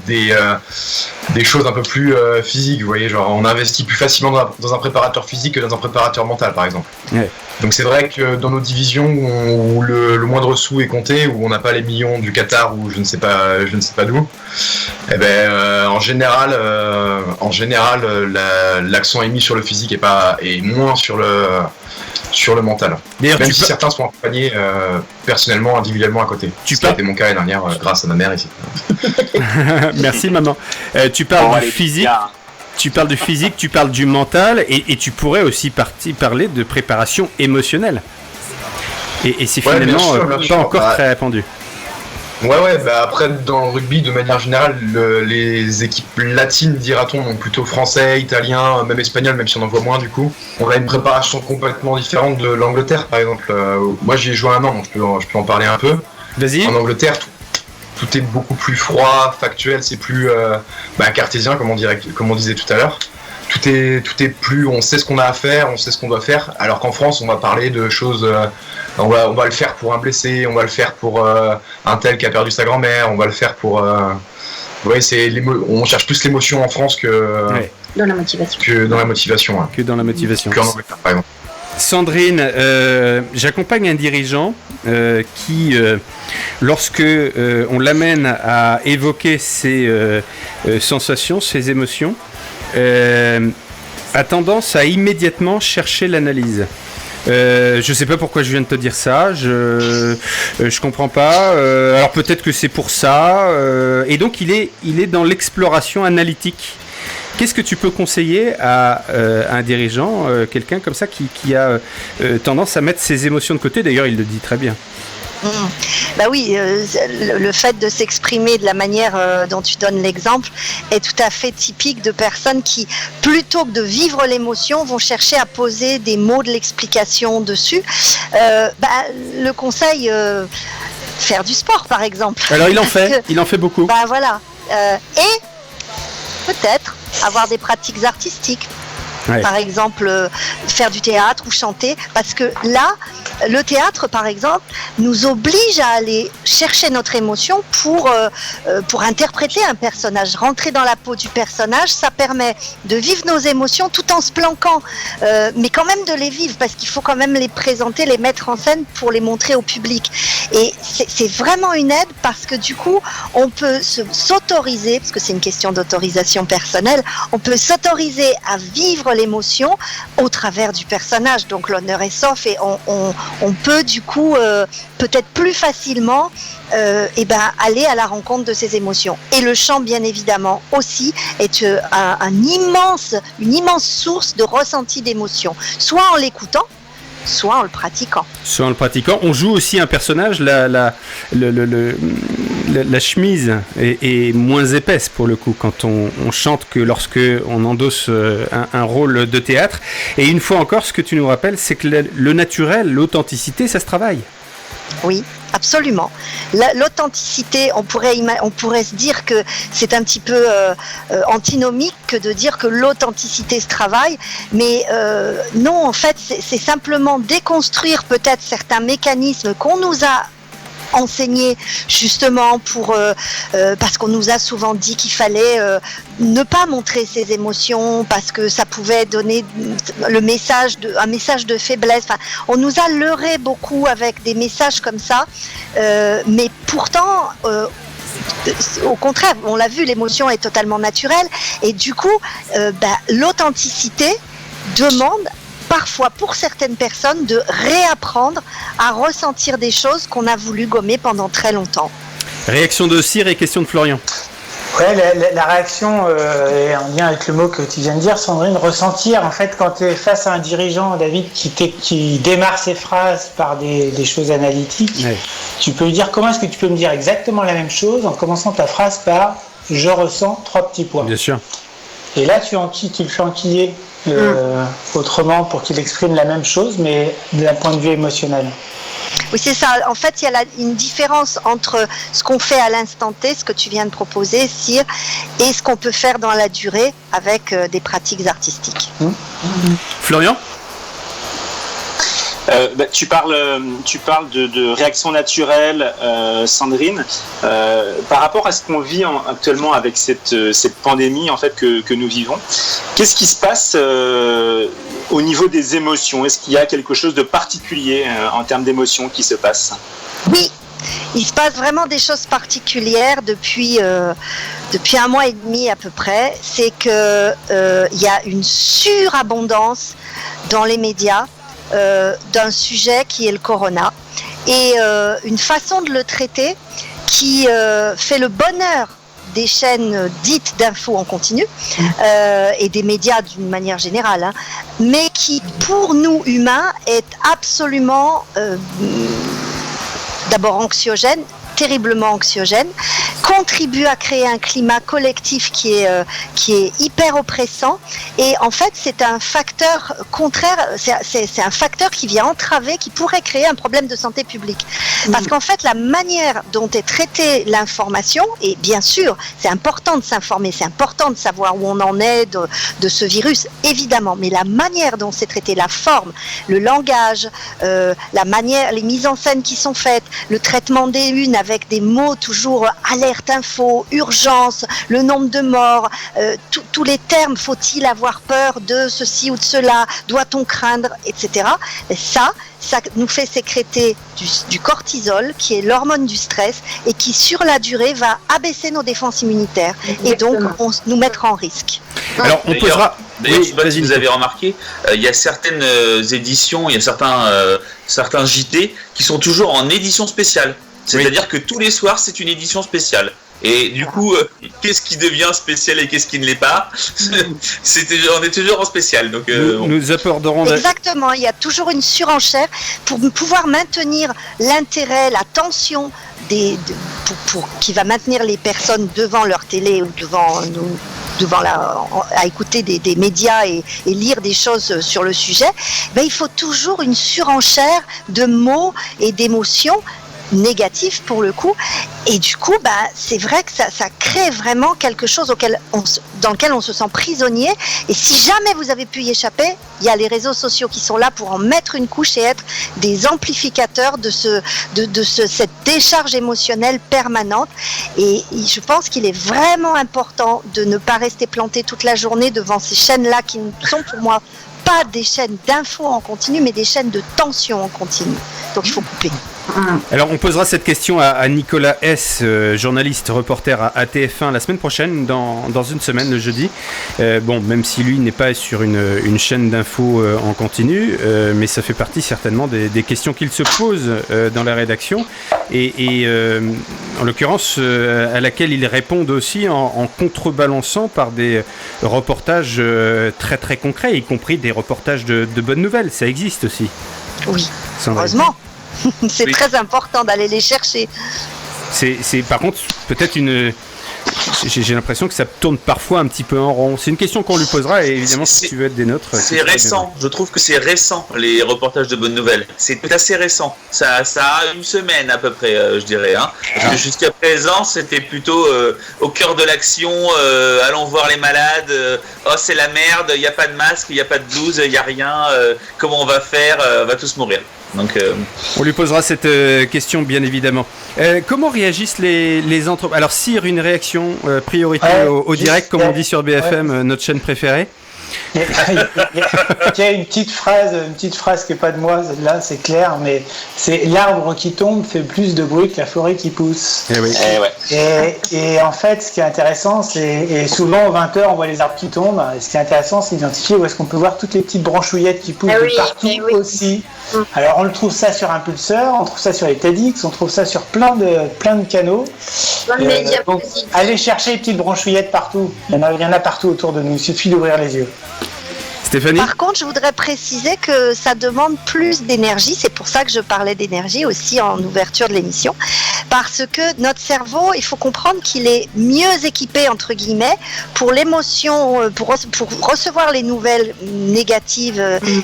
des choses un peu plus physiques. Vous voyez, genre on investit plus facilement dans un préparateur physique que dans un préparateur mental, par exemple. Ouais. Donc c'est vrai que dans nos divisions où le moindre sou est compté, où on n'a pas les millions du Qatar ou je ne sais pas d'où, en général, l'accent est mis sur le physique et moins sur le mental. D'ailleurs, même si certains sont accompagnés personnellement, individuellement à côté. Ce qui a été mon cas l'année dernière grâce à ma mère ici.
Merci maman. Tu parles du physique. Tu parles du physique, tu parles du mental et tu pourrais aussi parler de préparation émotionnelle. Et c'est finalement bien sûr, encore très répandu.
Ouais, après dans le rugby de manière générale, les équipes latines, dira-t-on, donc plutôt français, italien, même espagnol, même si on en voit moins du coup, on a une préparation complètement différente de l'Angleterre par exemple. Moi j'y ai joué 1 an, donc je peux en parler un peu.
Vas-y.
En Angleterre, tout est beaucoup plus froid, factuel, c'est plus cartésien comme on disait tout à l'heure. Tout est plus, on sait ce qu'on a à faire, on sait ce qu'on doit faire, alors qu'en France on va parler de choses, on va le faire pour un blessé, on va le faire pour un tel qui a perdu sa grand-mère, on va le faire pour... on cherche plus l'émotion en France que...
Ouais. Dans la motivation.
Que dans la motivation. Hein.
Que dans la motivation.
Qu'en Angleterre par exemple.
Sandrine, j'accompagne un dirigeant qui, lorsque on l'amène à évoquer ses sensations, ses émotions, a tendance à immédiatement chercher l'analyse. Je sais pas pourquoi je viens de te dire ça. Je comprends pas. Alors peut-être que c'est pour ça. Et donc il est dans l'exploration analytique. Qu'est-ce que tu peux conseiller à un dirigeant, quelqu'un comme ça qui a tendance à mettre ses émotions de côté? D'ailleurs, il le dit très bien.
Bah oui, le fait de s'exprimer de la manière dont tu donnes l'exemple est tout à fait typique de personnes qui, plutôt que de vivre l'émotion, vont chercher à poser des mots de l'explication dessus. Le conseil, faire du sport par exemple.
Alors il en fait beaucoup.
Bah voilà. Et peut-être avoir des pratiques artistiques. Ouais. Par exemple, faire du théâtre ou chanter, parce que là, le théâtre, par exemple, nous oblige à aller chercher notre émotion pour interpréter un personnage, rentrer dans la peau du personnage. Ça permet de vivre nos émotions tout en se planquant, mais quand même de les vivre, parce qu'il faut quand même les présenter, les mettre en scène pour les montrer au public. Et c'est vraiment une aide, parce que du coup, on peut s'autoriser, parce que c'est une question d'autorisation personnelle, on peut s'autoriser à vivre l'émotion au travers du personnage. Donc l'honneur est sauf, et on peut du coup peut-être plus facilement aller à la rencontre de ses émotions. Et le chant, bien évidemment, aussi est une immense source de ressenti d'émotion, soit en l'écoutant, soit en le pratiquant.
On joue aussi un personnage, la chemise est moins épaisse pour le coup quand on chante que lorsque on endosse un rôle de théâtre. Et une fois encore, ce que tu nous rappelles, c'est que le naturel, l'authenticité, ça se travaille.
Oui, absolument. L'authenticité, on pourrait se dire que c'est un petit peu antinomique que de dire que l'authenticité se travaille, mais non, en fait, c'est simplement déconstruire peut-être certains mécanismes qu'on nous a enseigner justement parce qu'on nous a souvent dit qu'il fallait ne pas montrer ses émotions parce que ça pouvait donner un message de faiblesse. Enfin, on nous a leurré beaucoup avec des messages comme ça, mais pourtant au contraire, on l'a vu, l'émotion est totalement naturelle, et du coup l'authenticité demande parfois pour certaines personnes de réapprendre à ressentir des choses qu'on a voulu gommer pendant très longtemps.
Réaction de Cyr et question de Florian.
Ouais, la réaction est en lien avec le mot que tu viens de dire, Sandrine. Ressentir, en fait, quand tu es face à un dirigeant, David, qui démarre ses phrases par des choses analytiques, ouais. Tu peux lui dire comment est-ce que tu peux me dire exactement la même chose en commençant ta phrase par « je ressens » 3 petits points.
Bien sûr.
Et là, tu le fais enquiller autrement pour qu'il exprime la même chose, mais d'un point de vue émotionnel.
Oui, c'est ça. En fait, il y a une différence entre ce qu'on fait à l'instant T, ce que tu viens de proposer, Cyr, et ce qu'on peut faire dans la durée avec des pratiques artistiques.
Florian ?
Tu parles de réaction naturelle, Sandrine. Par rapport à ce qu'on vit actuellement avec cette pandémie en fait que nous vivons, qu'est-ce qui se passe au niveau des émotions? Est-ce qu'il y a quelque chose de particulier en termes d'émotions qui se passe?
Oui, il se passe vraiment des choses particulières depuis 1 mois et demi à peu près. C'est que il y a une surabondance dans les médias d'un sujet qui est le corona, et une façon de le traiter qui fait le bonheur des chaînes dites d'infos en continu et des médias d'une manière générale, mais qui pour nous humains est absolument d'abord anxiogène, terriblement anxiogène, contribue à créer un climat collectif qui est hyper oppressant, et en fait c'est un facteur contraire, c'est un facteur qui vient entraver, qui pourrait créer un problème de santé publique. Parce qu'en fait la manière dont est traitée l'information, et bien sûr c'est important de s'informer, c'est important de savoir où on en est de ce virus, évidemment, mais la manière dont c'est traité, la forme, le langage, la manière, les mises en scène qui sont faites, le traitement des unes avec des mots toujours alerte info, urgence, le nombre de morts, tous les termes, faut-il avoir peur de ceci ou de cela, doit-on craindre, etc. Et ça nous fait sécréter du cortisol, qui est l'hormone du stress, et qui sur la durée va abaisser nos défenses immunitaires. Exactement. Et donc nous mettre en risque.
Alors
D'ailleurs,
Oui,
je ne sais pas si
vas-y,
vous avez remarqué, il y a certaines éditions, il y a certains JT qui sont toujours en édition spéciale. C'est-à-dire que tous les soirs, c'est une édition spéciale. Et du coup, qu'est-ce qui devient spécial et qu'est-ce qui ne l'est pas? On est toujours en spécial. Donc,
Nous aborderons...
Exactement, il y a toujours une surenchère pour pouvoir maintenir l'intérêt, la tension qui va maintenir les personnes devant leur télé ou à écouter des médias et lire des choses sur le sujet. Il faut toujours une surenchère de mots et d'émotions négatif pour le coup, et du coup c'est vrai que ça crée vraiment quelque chose dans lequel on se sent prisonnier, et si jamais vous avez pu y échapper, il y a les réseaux sociaux qui sont là pour en mettre une couche et être des amplificateurs de cette décharge émotionnelle permanente, et je pense qu'il est vraiment important de ne pas rester planté toute la journée devant ces chaînes-là qui ne sont pour moi pas des chaînes d'infos en continu, mais des chaînes de tension en continu. Donc il faut couper.
Alors on posera cette question à Nicolas S, journaliste, reporter à TF1 la semaine prochaine, dans une semaine, le jeudi. Même si lui n'est pas sur une chaîne d'infos en continu, mais ça fait partie certainement des questions qu'il se pose dans la rédaction, et en l'occurrence à laquelle il répond aussi en contrebalançant par des reportages très très concrets, y compris des reportages de bonnes nouvelles. Ça existe aussi.
Oui, heureusement. C'est très important d'aller les chercher.
C'est par contre peut-être j'ai l'impression que ça tourne parfois un petit peu en rond. C'est une question qu'on lui posera, et évidemment si tu veux être des nôtres.
C'est récent, je trouve que c'est récent, les reportages de bonnes nouvelles. C'est assez récent. Ça a une semaine à peu près, je dirais. Parce que jusqu'à présent, c'était plutôt au cœur de l'action, allons voir les malades, oh c'est la merde, il n'y a pas de masque, il n'y a pas de blouse, il n'y a rien, comment on va faire, on va tous mourir. Donc,
on lui posera cette question, bien évidemment. Comment réagissent les entreprises? Alors, Cyr, une réaction priorité au direct, comme on dit sur BFM, notre chaîne préférée.
Il y a une petite phrase qui n'est pas de moi, là c'est clair, mais c'est l'arbre qui tombe fait plus de bruit que la forêt qui pousse.
Et, oui.
Et en fait, ce qui est intéressant, et souvent aux 20h on voit les arbres qui tombent, ce qui est intéressant c'est d'identifier où est-ce qu'on peut voir toutes les petites branchouillettes qui poussent de partout aussi. Alors on le trouve ça sur Impulseur, on trouve ça sur les TEDx, on trouve ça sur plein de canaux. Donc, allez chercher les petites branchouillettes partout, il y en a partout autour de nous, il suffit d'ouvrir les yeux.
Stéphanie ?
Par contre, je voudrais préciser que ça demande plus d'énergie. C'est pour ça que je parlais d'énergie aussi en ouverture de l'émission. Parce que notre cerveau, il faut comprendre qu'il est mieux équipé, entre guillemets, pour l'émotion, pour recevoir les nouvelles négatives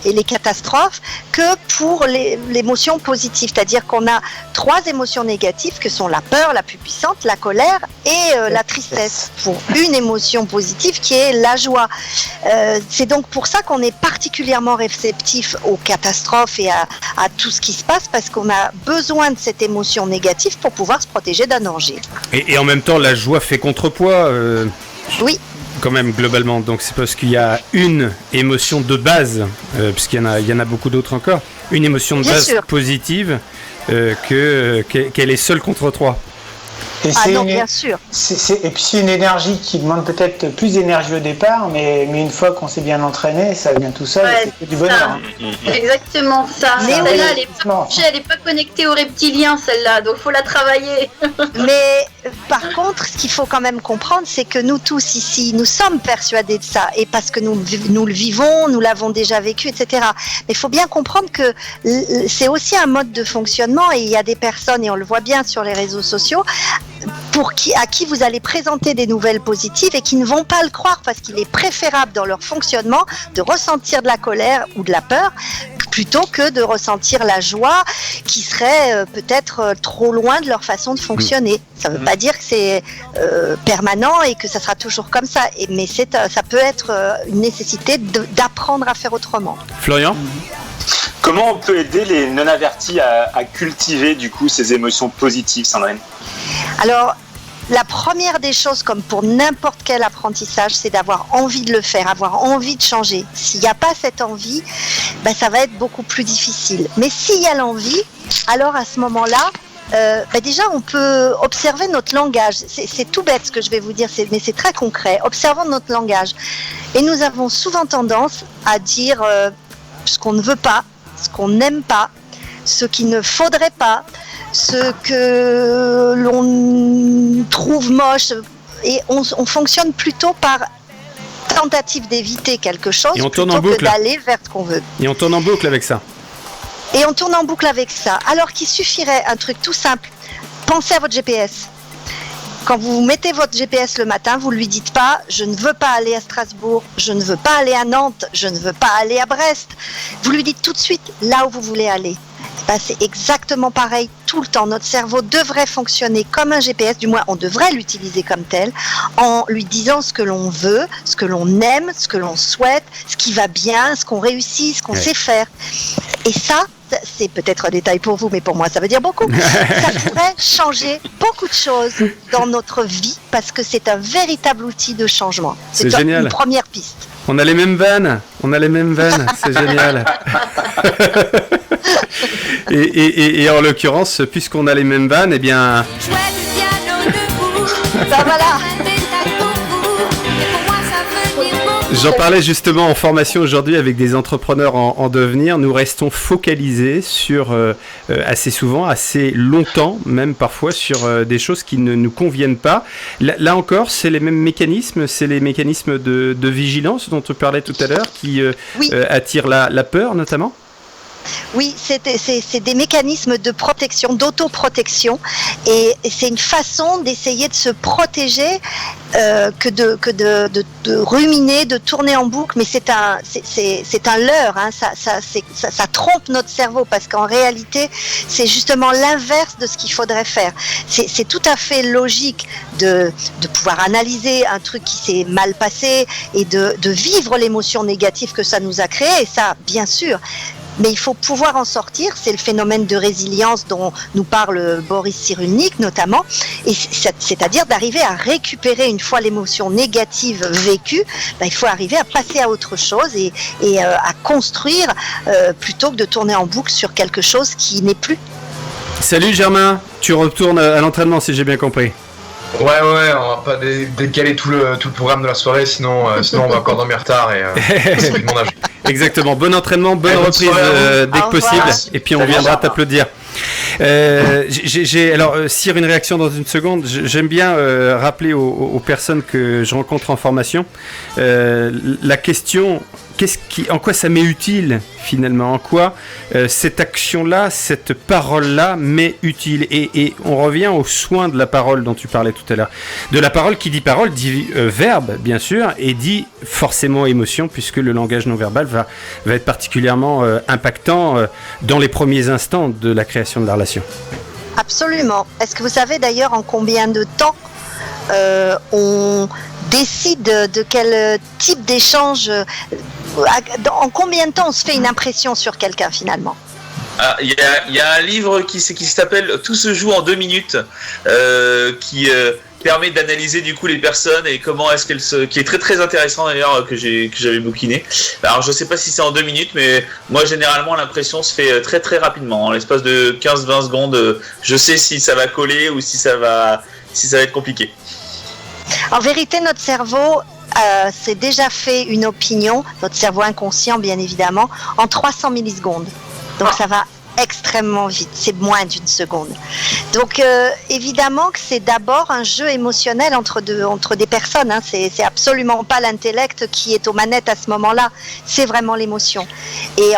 et les catastrophes, que pour l'émotion positive. C'est-à-dire qu'on a 3 émotions négatives que sont la peur, la plus puissante, la colère et la tristesse. Pour une émotion positive qui est la joie. C'est donc pour ça qu'on est particulièrement réceptif aux catastrophes et à tout ce qui se passe, parce qu'on a besoin de cette émotion négative pour pouvoir se protéger d'un danger.
Et en même temps, la joie fait contrepoids.
Oui.
Quand même, globalement. Donc c'est parce qu'il y a une émotion de base, puisqu'il y en a beaucoup d'autres encore, une émotion de base positive, qu'elle est seule contre 3.
Bien sûr.
Et puis c'est une énergie qui demande peut-être plus d'énergie au départ, mais une fois qu'on s'est bien entraîné, ça vient tout seul, c'est du bonheur.
Exactement ça.
Mais
celle-là, elle n'est pas connectée aux reptiliens, celle-là, donc il faut la travailler.
Mais par contre, ce qu'il faut quand même comprendre, c'est que nous tous ici, nous sommes persuadés de ça, et parce que nous le vivons, nous l'avons déjà vécu, etc. Mais il faut bien comprendre que c'est aussi un mode de fonctionnement, et il y a des personnes, et on le voit bien sur les réseaux sociaux, à qui vous allez présenter des nouvelles positives et qui ne vont pas le croire, parce qu'il est préférable dans leur fonctionnement de ressentir de la colère ou de la peur plutôt que de ressentir la joie, qui serait peut-être trop loin de leur façon de fonctionner. Ça ne veut pas dire que c'est permanent et que ça sera toujours comme ça, mais ça peut être une nécessité d'apprendre à faire autrement.
Florian ?
Comment on peut aider les non-avertis à cultiver du coup ces émotions positives, Sandrine ?
Alors, la première des choses, comme pour n'importe quel apprentissage, c'est d'avoir envie de le faire, avoir envie de changer. S'il n'y a pas cette envie, ça va être beaucoup plus difficile. Mais s'il y a l'envie, alors à ce moment-là, déjà on peut observer notre langage. C'est tout bête ce que je vais vous dire, mais c'est très concret. Observons notre langage. Et nous avons souvent tendance à dire ce qu'on ne veut pas, ce qu'on n'aime pas, ce qu'il ne faudrait pas, ce que l'on trouve moche. Et on fonctionne plutôt par tentative d'éviter quelque chose plutôt que d'aller vers ce qu'on veut.
Et on tourne en boucle avec ça.
Et on tourne en boucle avec ça. Alors qu'il suffirait un truc tout simple. Pensez à votre GPS. Quand vous mettez votre GPS le matin, vous ne lui dites pas « je ne veux pas aller à Strasbourg, je ne veux pas aller à Nantes, je ne veux pas aller à Brest ». Vous lui dites tout de suite là où vous voulez aller. Ben, c'est exactement pareil tout le temps. Notre cerveau devrait fonctionner comme un GPS, du moins on devrait l'utiliser comme tel, en lui disant ce que l'on veut, ce que l'on aime, ce que l'on souhaite, ce qui va bien, ce qu'on réussit, ce qu'on sait faire. Et ça, c'est peut-être un détail pour vous, mais pour moi ça veut dire beaucoup. Ça pourrait changer beaucoup de choses dans notre vie parce que c'est un véritable outil de changement.
C'est génial.
Une première piste.
On a les mêmes vannes, c'est génial. et en l'occurrence, puisqu'on a les mêmes vannes, eh bien...
Ben voilà.
J'en parlais justement en formation aujourd'hui avec des entrepreneurs en devenir. Nous restons focalisés sur, assez souvent, assez longtemps, même parfois, sur des choses qui ne nous conviennent pas. Là encore, c'est les mêmes mécanismes, c'est les mécanismes de vigilance dont tu parlais tout à l'heure qui attirent la peur notamment.
Oui, c'est des mécanismes de protection, d'autoprotection, et c'est une façon d'essayer de se protéger que de ruminer, de tourner en boucle, mais c'est un leurre, hein, ça trompe notre cerveau parce qu'en réalité, c'est justement l'inverse de ce qu'il faudrait faire. C'est tout à fait logique de pouvoir analyser un truc qui s'est mal passé et de vivre l'émotion négative que ça nous a créée, et ça, bien sûr. Mais il faut pouvoir en sortir, c'est le phénomène de résilience dont nous parle Boris Cyrulnik notamment, et c'est-à-dire d'arriver à récupérer une fois l'émotion négative vécue, il faut arriver à passer à autre chose et à construire plutôt que de tourner en boucle sur quelque chose qui n'est plus.
Salut Germain, tu retournes à l'entraînement si j'ai bien compris.
Ouais, on va pas décaler tout le programme de la soirée, sinon on va encore dormir tard et c'est plus de mon âge.
Exactement, bon entraînement, bonne reprise dès que possible, et puis on viendra t'applaudir. Alors, Cyr, une réaction dans une seconde. J'aime bien rappeler aux personnes que je rencontre en formation la question... En quoi ça m'est utile finalement? En quoi cette action-là, cette parole-là m'est utile? Et on revient aux soins de la parole dont tu parlais tout à l'heure. De la parole, qui dit parole, dit verbe, bien sûr, et dit forcément émotion, puisque le langage non verbal va être particulièrement impactant dans les premiers instants de la création de la relation.
Absolument. Est-ce que vous savez d'ailleurs en combien de temps on décide de quel type d'échange, en combien de temps on se fait une impression sur quelqu'un finalement?
Il y a un livre qui s'appelle Tout se joue en 2 minutes, qui permet d'analyser du coup les personnes et comment est-ce qu'elles qui est très très intéressant d'ailleurs, que j'avais bouquiné. Alors je sais pas si c'est en 2 minutes, mais moi généralement l'impression se fait très très rapidement, en l'espace de 15-20 secondes, je sais si ça va coller ou si ça va être compliqué.
En vérité, notre cerveau s'est déjà fait une opinion, notre cerveau inconscient bien évidemment, en 300 millisecondes. Donc ça va extrêmement vite, c'est moins d'une seconde. Donc évidemment que c'est d'abord un jeu émotionnel entre des personnes, hein. C'est absolument pas l'intellect qui est aux manettes à ce moment-là, c'est vraiment l'émotion. Et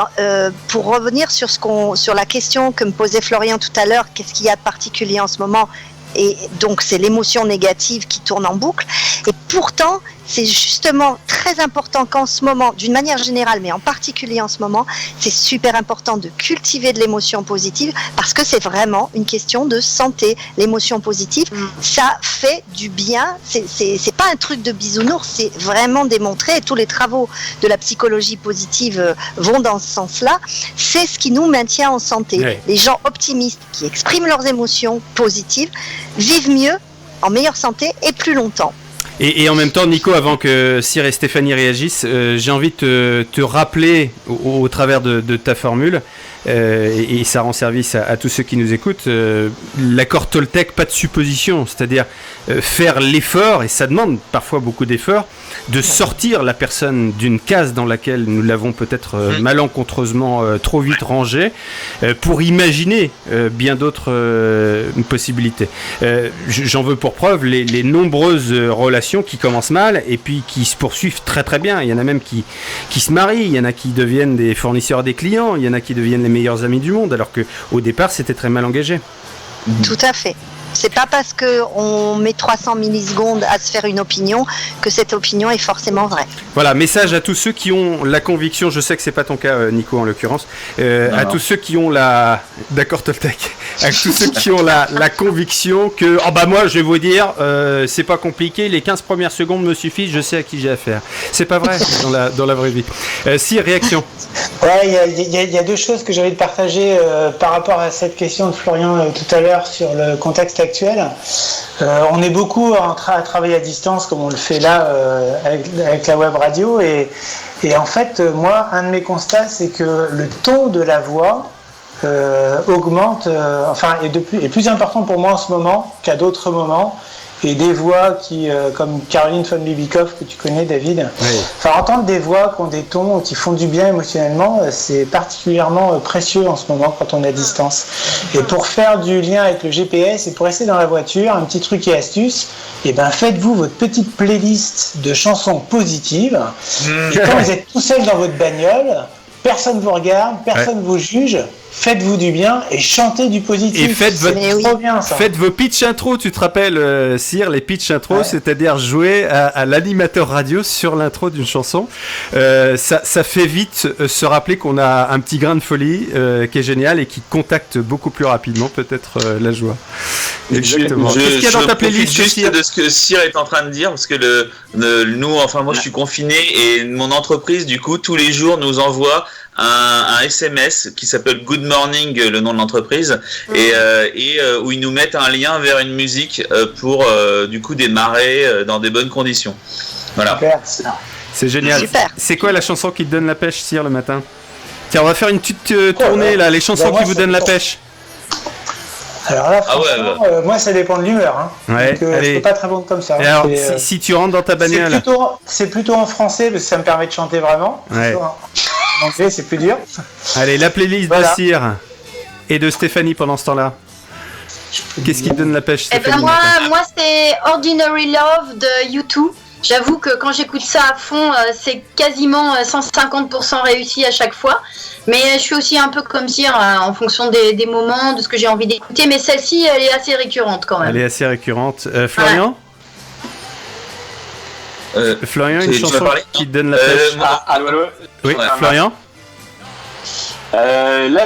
pour revenir sur la question que me posait Florian tout à l'heure, qu'est-ce qu'il y a de particulier en ce moment? Et donc c'est l'émotion négative qui tourne en boucle, et pourtant c'est justement très important qu'en ce moment, d'une manière générale mais en particulier en ce moment, c'est super important de cultiver de l'émotion positive, parce que c'est vraiment une question de santé. L'émotion positive, ça fait du bien, c'est pas un truc de bisounours, c'est vraiment démontré, et tous les travaux de la psychologie positive vont dans ce sens-là. C'est ce qui nous maintient en santé. Oui. Les gens optimistes qui expriment leurs émotions positives vivent mieux, en meilleure santé et plus longtemps.
Et en même temps, Nico, avant que Cyr et Stéphanie réagissent, j'ai envie de te rappeler, au travers de ta formule, et ça rend service à tous ceux qui nous écoutent. L'accord Toltec, pas de supposition, c'est-à-dire faire l'effort, et ça demande parfois beaucoup d'efforts, de sortir la personne d'une case dans laquelle nous l'avons peut-être malencontreusement trop vite rangée, pour imaginer bien d'autres possibilités. J'en veux pour preuve les nombreuses relations qui commencent mal et puis qui se poursuivent très très bien. Il y en a même qui se marient, il y en a qui deviennent des fournisseurs des clients, il y en a qui deviennent les meilleurs amis du monde, alors qu'au départ c'était très mal engagé.
Tout à fait. C'est pas parce qu'on met 300 millisecondes à se faire une opinion que cette opinion est forcément vraie.
Voilà, message à tous ceux qui ont la conviction, je sais que c'est pas ton cas Nico en l'occurrence, tous ceux qui ont d'accord Toltec, à tous ceux qui ont la conviction que, moi je vais vous dire, c'est pas compliqué, les 15 premières secondes me suffisent, je sais à qui j'ai affaire. C'est pas vrai dans la vraie vie. Si, réaction.
Ouais, il y a deux choses que j'ai envie de partager par rapport à cette question de Florian tout à l'heure sur le contexte actuel. On est beaucoup à travailler à distance comme on le fait là avec la web radio et en fait moi un de mes constats c'est que le ton de la voix augmente est plus important pour moi en ce moment qu'à d'autres moments, et des voix qui comme Caroline von Lubikow que tu connais David, entendre des voix qui ont des tons qui font du bien émotionnellement, c'est particulièrement précieux en ce moment quand on est à distance. Et pour faire du lien avec le GPS et pour rester dans la voiture, un petit truc et astuce, faites-vous votre petite playlist de chansons positives, et quand vous êtes tout seul dans votre bagnole, personne vous regarde, personne vous juge, faites-vous du bien et chantez du positif.
Et faites vos pitch intro, tu te rappelles Cyr, les pitch intro, c'est-à-dire jouer à l'animateur radio sur l'intro d'une chanson. Ça fait vite se rappeler qu'on a un petit grain de folie qui est génial et qui contacte beaucoup plus rapidement peut-être la joie. Exactement. Qu'est-ce qu'il y a dans ta playlist
juste de ce que Cyr est en train de dire, parce que moi je suis confiné et mon entreprise du coup tous les jours nous envoie un SMS qui s'appelle Good Morning, le nom de l'entreprise, et où ils nous mettent un lien vers une musique pour du coup démarrer dans des bonnes conditions. Voilà.
C'est génial.
Super.
C'est quoi la chanson qui te donne la pêche, Cyr, le matin? Tiens, on va faire une petite tournée là, les chansons qui vous donnent la pêche.
Alors là, franchement, moi ça dépend de l'humeur. Hein.
Ouais,
donc, je peux pas te répondre comme ça.
Alors, si tu rentres dans ta bagnole.
C'est plutôt en français parce que ça me permet de chanter vraiment.
Ouais.
En anglais, c'est plus dur.
Allez, la playlist de Cyr et de Stéphanie pendant ce temps-là. Qu'est-ce qui te donne la pêche, Stéphanie?
Moi c'est Ordinary Love de U2. J'avoue que quand j'écoute ça à fond, c'est quasiment 150% réussi à chaque fois. Mais je suis aussi un peu comme Cyr en fonction des moments, de ce que j'ai envie d'écouter. Mais celle-ci, elle est assez récurrente quand même.
Elle est assez récurrente. Florian Florian, une chanson qui te donne la pêche.
Allô.
Oui, Florian.
Là,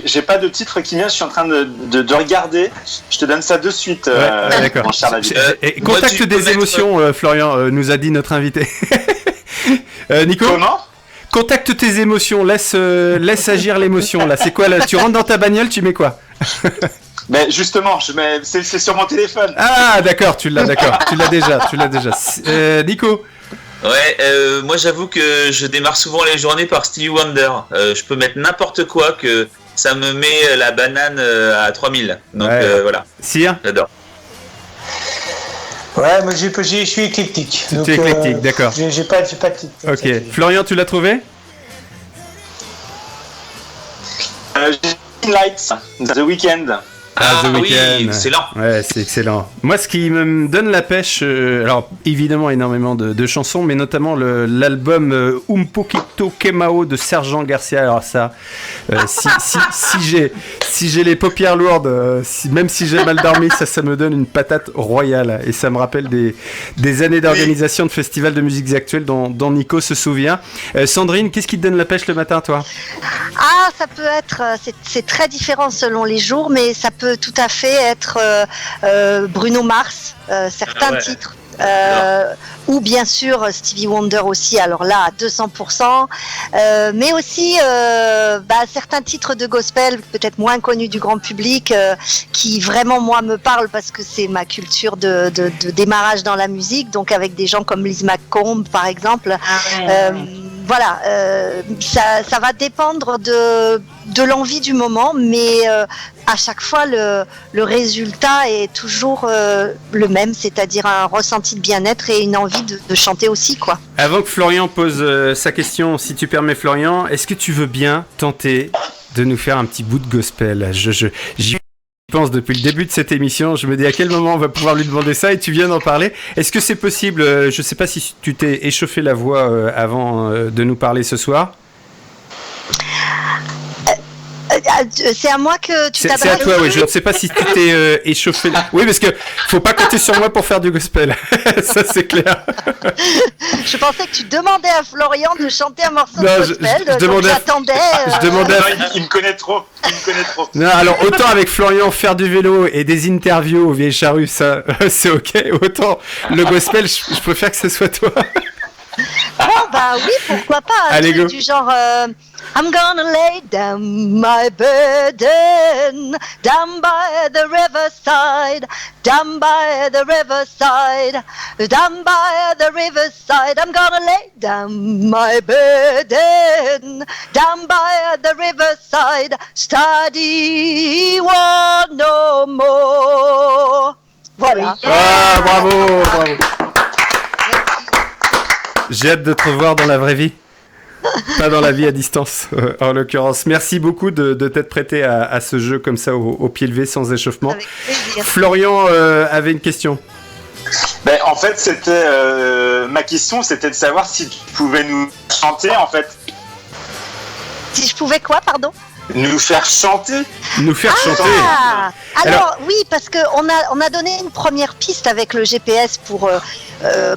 j'ai pas de titre qui vient, je suis en train de regarder. Je te donne ça de suite,
d'accord.
mon cher David.
Contacte des émotions, Florian, nous a dit notre invité. Nico?
Comment?
Contacte tes émotions, laisse agir l'émotion. Là, c'est quoi là? Tu rentres dans ta bagnole, tu mets quoi?
Ben justement, c'est sur mon téléphone.
Ah d'accord, tu l'as déjà. Nico?
Ouais, moi j'avoue que je démarre souvent les journées par Stevie Wonder. Je peux mettre n'importe quoi que ça me met la banane à 3000. Donc voilà.
Cyr?
J'adore.
Ouais, moi je suis éclectique.
Tu es éclectique, d'accord.
J'ai pas de titre.
Ok. Florian, tu l'as trouvé?
Lights, The Weeknd.
The Weeknd.
Oui, excellent.
Ouais, c'est excellent. Moi, ce qui me donne la pêche, alors évidemment énormément de chansons, mais notamment l'album Un Poquito Quemao de Sergent Garcia. Alors ça, si j'ai les paupières lourdes, même si j'ai mal dormi, ça me donne une patate royale. Et ça me rappelle des années d'organisation de festivals de musique actuelle dont Nico se souvient. Sandrine, qu'est-ce qui te donne la pêche le matin, toi?
Ah, ça peut être, c'est très différent selon les jours, mais ça peut tout à fait être Bruno Mars, certains titres. Ou bien sûr Stevie Wonder aussi, alors là à 200%, mais aussi certains titres de gospel peut-être moins connus du grand public qui vraiment moi me parlent parce que c'est ma culture de voilà, ça va dépendre de l'envie du moment, mais à chaque fois le résultat est toujours le même, c'est-à-dire un ressenti de bien-être et une envie de chanter aussi, quoi.
Avant que Florian pose sa question, si tu permets Florian, est-ce que tu veux bien tenter de nous faire un petit bout de gospel? J'y pense depuis le début de cette émission, je me dis à quel moment on va pouvoir lui demander ça et tu viens d'en parler. Est-ce que c'est possible? Je sais pas si tu t'es échauffé la voix avant de nous parler ce soir.
C'est à moi que tu t'adresses.
C'est à toi, oui. Je ne sais pas si tu t'es échauffé. Oui, parce que faut pas compter sur moi pour faire du gospel. Ça, c'est clair.
Je pensais que tu demandais à Florian de chanter un morceau de gospel. J'attendais.
Il me connaît trop.
Non, alors autant avec Florian faire du vélo et des interviews aux vieilles charrues, ça, c'est ok. Autant le gospel, je préfère que ce soit toi.
Bon, bah oui, pourquoi pas.
Allez, go.
Du genre, I'm gonna lay down my burden down by the riverside, down by the riverside, down by the riverside. I'm gonna lay down my burden down by the riverside, study one no more. Voilà.
Ah, bravo. J'ai hâte de te revoir dans la vraie vie. Pas dans la vie à distance, en l'occurrence. Merci beaucoup de t'être prêté à ce jeu comme ça, au pied levé, sans échauffement.
Avec plaisir.
Florian avait une question.
Ben, en fait, c'était ma question, c'était de savoir si tu pouvais nous chanter, en fait.
Si je pouvais quoi, pardon?
Nous faire chanter.
Nous faire chanter.
Alors oui, parce que on a donné une première piste avec le GPS pour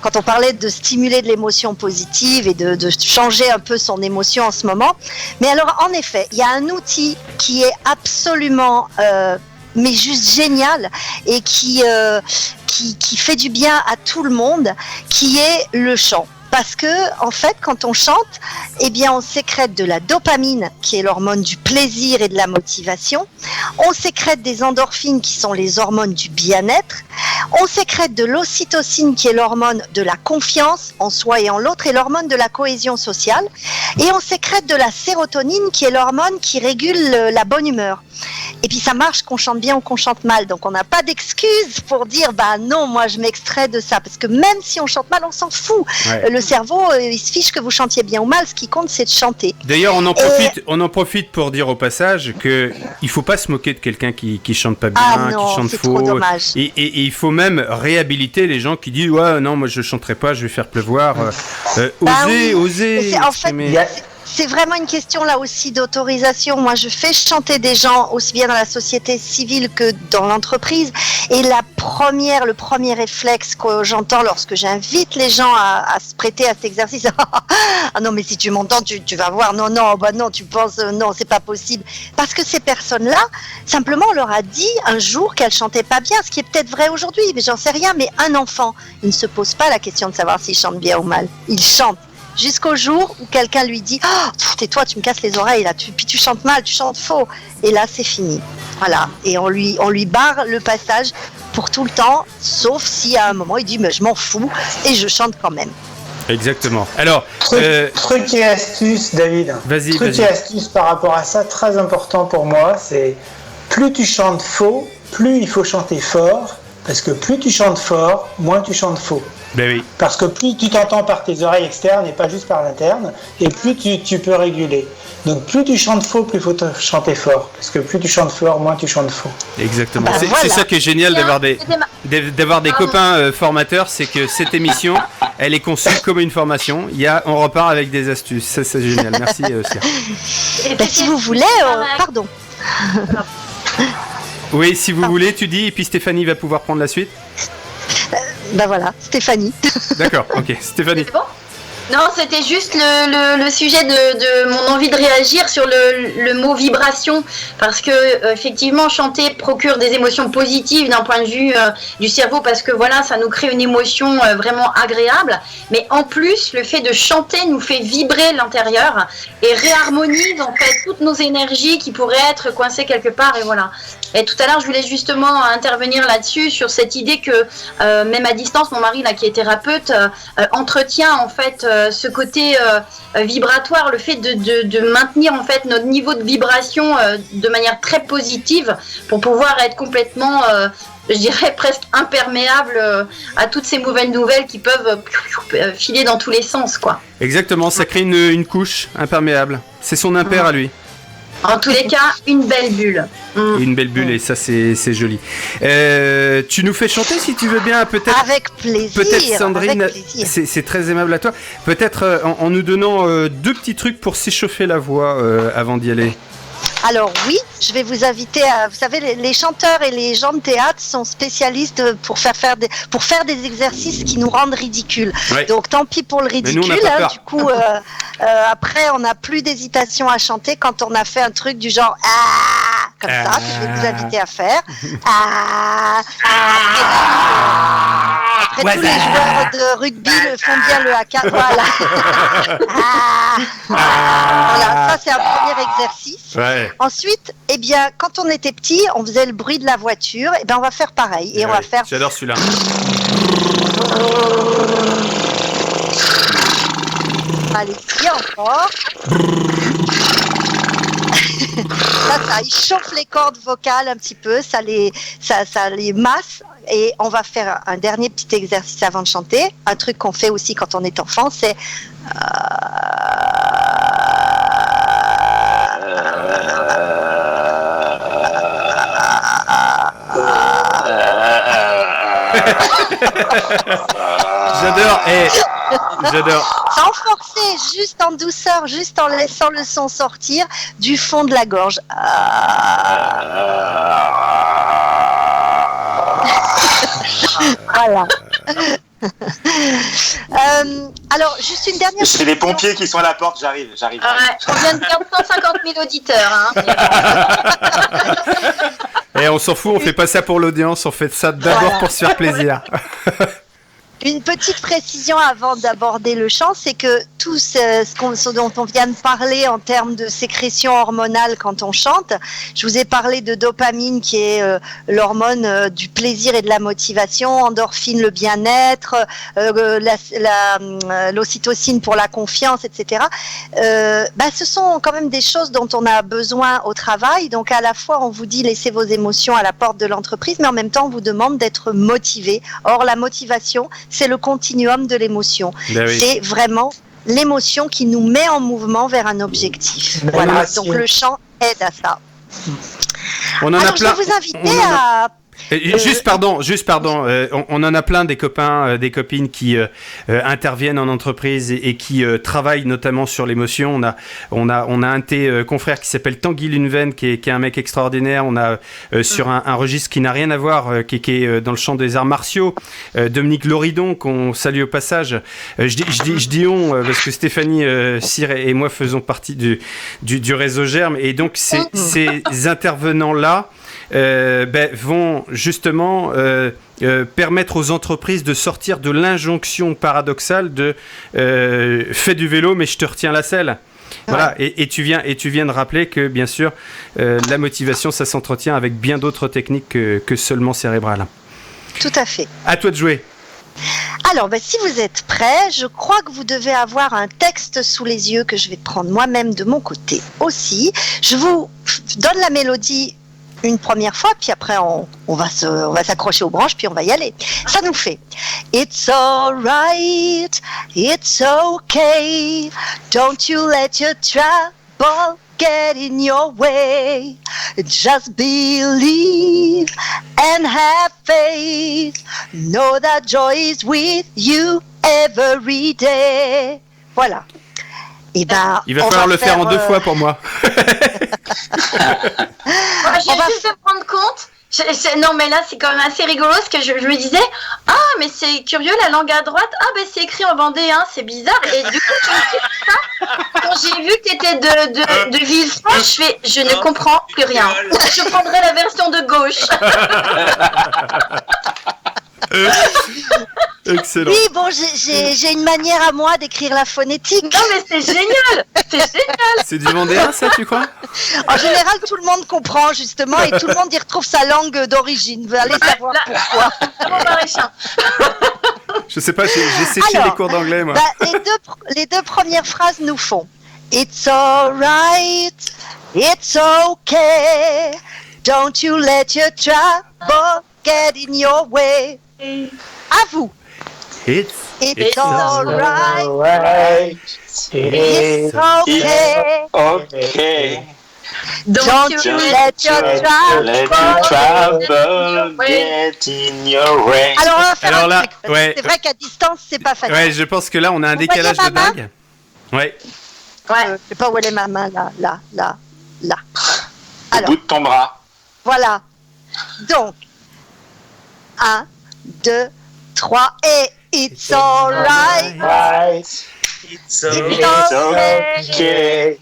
quand on parlait de stimuler de l'émotion positive et de changer un peu son émotion en ce moment. Mais alors en effet, il y a un outil qui est absolument mais juste génial et qui fait du bien à tout le monde, qui est le chant. Parce que, en fait, quand on chante, eh bien, on sécrète de la dopamine, qui est l'hormone du plaisir et de la motivation. On sécrète des endorphines, qui sont les hormones du bien-être. On sécrète de l'ocytocine, qui est l'hormone de la confiance en soi et en l'autre, et l'hormone de la cohésion sociale. Et on sécrète de la sérotonine, qui est l'hormone qui régule la bonne humeur. Et puis ça marche qu'on chante bien ou qu'on chante mal. Donc on n'a pas d'excuse pour dire bah non, moi je m'extrais de ça. Parce que même si on chante mal, on s'en fout.
Ouais.
Le cerveau, il se fiche que vous chantiez bien ou mal. Ce qui compte, c'est de chanter.
D'ailleurs, on en profite pour dire au passage que il faut pas se moquer de quelqu'un qui chante pas bien, qui chante
c'est
faux.
trop dommage.
Et il faut même réhabiliter les gens qui disent ouais non moi je chanterai pas, je vais faire pleuvoir. Oser.
En fait, c'est vraiment une question là aussi d'autorisation. Moi, je fais chanter des gens aussi bien dans la société civile que dans l'entreprise. Et le premier réflexe que j'entends lorsque j'invite les gens à se prêter à cet exercice, ah non, mais si tu m'entends, tu vas voir. Non, tu penses, non, c'est pas possible. Parce que ces personnes-là, simplement, on leur a dit un jour qu'elles chantaient pas bien, ce qui est peut-être vrai aujourd'hui, mais j'en sais rien. Mais un enfant, il ne se pose pas la question de savoir s'il chante bien ou mal. Il chante. Jusqu'au jour où quelqu'un lui dit tais-toi, tu me casses les oreilles là, puis tu chantes mal, tu chantes faux. Et là, c'est fini. Voilà. Et on lui barre le passage pour tout le temps, sauf si à un moment il dit mais je m'en fous et je chante quand même.
Exactement. Alors,
truc et astuce, David.
Vas-y.
Et astuce par rapport à ça, très important pour moi, c'est plus tu chantes faux, plus il faut chanter fort, parce que plus tu chantes fort, moins tu chantes faux.
Ben oui.
Parce que plus tu t'entends par tes oreilles externes et pas juste par l'interne, et plus tu peux réguler. Donc plus tu chantes faux, plus il faut chanter fort. Parce que plus tu chantes fort, moins tu chantes faux.
Exactement.
Bah,
c'est
voilà.
ça qui est génial d'avoir des copains formateurs, c'est que cette émission, elle est conçue comme une formation. On repart avec des astuces. Ça, c'est génial. Merci, Oscar.
Si vous voulez, pardon.
Oui, si vous voulez, tu dis, et puis Stéphanie va pouvoir prendre la suite.
Ben voilà, Stéphanie.
D'accord, ok, Stéphanie.
C'est bon ? Non, c'était juste le sujet de mon envie de réagir sur le mot vibration, parce que effectivement chanter procure des émotions positives d'un point de vue du cerveau, parce que voilà, ça nous crée une émotion vraiment agréable, mais en plus le fait de chanter nous fait vibrer l'intérieur et réharmonise en fait toutes nos énergies qui pourraient être coincées quelque part, et voilà. Et tout à l'heure, je voulais justement intervenir là-dessus, sur cette idée que même à distance, mon mari là qui est thérapeute entretient en fait ce côté vibratoire, le fait de maintenir en fait notre niveau de vibration de manière très positive pour pouvoir être complètement je dirais presque imperméable à toutes ces nouvelles qui peuvent filer dans tous les sens, quoi.
Exactement, ça crée une couche imperméable. C'est son impair à lui.
En tous les cas, une belle bulle.
Une belle bulle, et ça c'est joli. Tu nous fais chanter si tu veux bien, peut-être.
Avec plaisir.
Peut-être Sandrine,
avec plaisir.
c'est très aimable à toi. Peut-être en nous donnant 2 petits trucs pour s'échauffer la voix avant d'y aller.
Alors oui, je vais vous inviter à... Vous savez, les chanteurs et les gens de théâtre sont spécialistes pour faire des exercices qui nous rendent ridicules.
Ouais.
Donc tant pis pour le ridicule.
Mais nous, on n'a pas peur.
Du coup, après, on n'a plus d'hésitation à chanter quand on a fait un truc du genre « Ah !» comme ça, que je vais vous inviter à faire. Ah, après, tous les joueurs de rugby font bien le haka. Voilà. Voilà, ça c'est un premier exercice.
Ouais.
Ensuite, eh bien, quand on était petit, on faisait le bruit de la voiture. Eh bien, on va faire pareil. Et on va faire...
J'adore celui-là.
Allez, encore. Ça, il chauffe les cordes vocales un petit peu, ça les masse. Et on va faire un dernier petit exercice avant de chanter. Un truc qu'on fait aussi quand on est enfant, c'est...
J'adore. J'adore.
Sans forcer, juste en douceur, juste en laissant le son sortir du fond de la gorge. Voilà. Alors, juste une dernière
C'est les pompiers qui sont à la porte, j'arrive.
Ouais, on vient de perdre 150 000 auditeurs. Hein.
Et on s'en fout, on fait pas ça pour l'audience, on fait ça d'abord pour se faire plaisir.
Une petite précision avant d'aborder le chant, c'est que tout ce dont on vient de parler en termes de sécrétion hormonale quand on chante, je vous ai parlé de dopamine qui est l'hormone du plaisir et de la motivation, endorphine le bien-être, l'ocytocine pour la confiance, etc. Ce sont quand même des choses dont on a besoin au travail. Donc à la fois on vous dit laissez vos émotions à la porte de l'entreprise, mais en même temps on vous demande d'être motivé. Or la motivation, c'est le continuum de l'émotion.
Ben oui.
C'est vraiment l'émotion qui nous met en mouvement vers un objectif. Voilà. Donc le chant aide à ça.
On en
Alors
a plein.
je vais vous inviter à...
Juste pardon, on en a plein des copains, des copines qui interviennent en entreprise et qui travaillent notamment sur l'émotion. On a un de tes confrères qui s'appelle Tanguy Lunven, qui est un mec extraordinaire. On a sur un registre qui n'a rien à voir, qui est dans le champ des arts martiaux, Dominique Loridon, qu'on salue au passage. Je dis on parce que Stéphanie Cyr et moi faisons partie du réseau Germe, et donc ces intervenants-là vont justement permettre aux entreprises de sortir de l'injonction paradoxale de fais du vélo mais je te retiens la selle. Voilà, et tu viens de rappeler que bien sûr la motivation ça s'entretient avec bien d'autres techniques que seulement cérébrales.
Tout à fait.
À toi de jouer.
Alors, si vous êtes prêts, je crois que vous devez avoir un texte sous les yeux que je vais prendre moi-même de mon côté aussi. Je vous donne la mélodie une première fois, puis après on va s'accrocher aux branches, puis on va y aller. Ça nous fait It's alright, it's okay, don't you let your trouble get in your way, just believe and have faith, know that joy is with you every day. Voilà. Et
il va falloir le faire en 2 fois pour moi.
J'ai juste de me rendre compte. Non, mais là, c'est quand même assez rigolo parce que je me disais, mais c'est curieux, la langue à droite. C'est écrit en vendéen, c'est bizarre. Et du coup, quand j'ai vu que t'étais de Villefranche, je ne comprends plus rien. Je prendrai la version de gauche.
Excellent.
Oui, bon, j'ai une manière à moi d'écrire la phonétique.
Non, mais c'est génial. C'est génial.
C'est du vendéen, ça, tu crois?
En général, tout le monde comprend, justement, et tout le monde y retrouve sa langue d'origine. Vous allez savoir pourquoi.
Vraiment maréchal.
Je sais pas, j'ai séché
Alors,
les cours d'anglais, moi.
Les deux premières phrases nous font It's alright, it's okay. Don't you let your trouble get in your way. À vous.
It's
alright,
Alright.
it's okay.
Okay.
Don't you let your trouble.
Get in your way.
Alors on va faire
Alors
un
là,
truc. Parce que
ouais.
c'est vrai qu'à distance, c'est pas facile.
Ouais, je pense que là, on a un
Vous
décalage
voyez
de
ma main
dingue. Ouais.
Je sais pas où elle est ma main, là.
Au
Alors,
bout de ton bras.
voilà. Donc, 1, 2, 3 et it's alright.
Right.
It's
It's okay.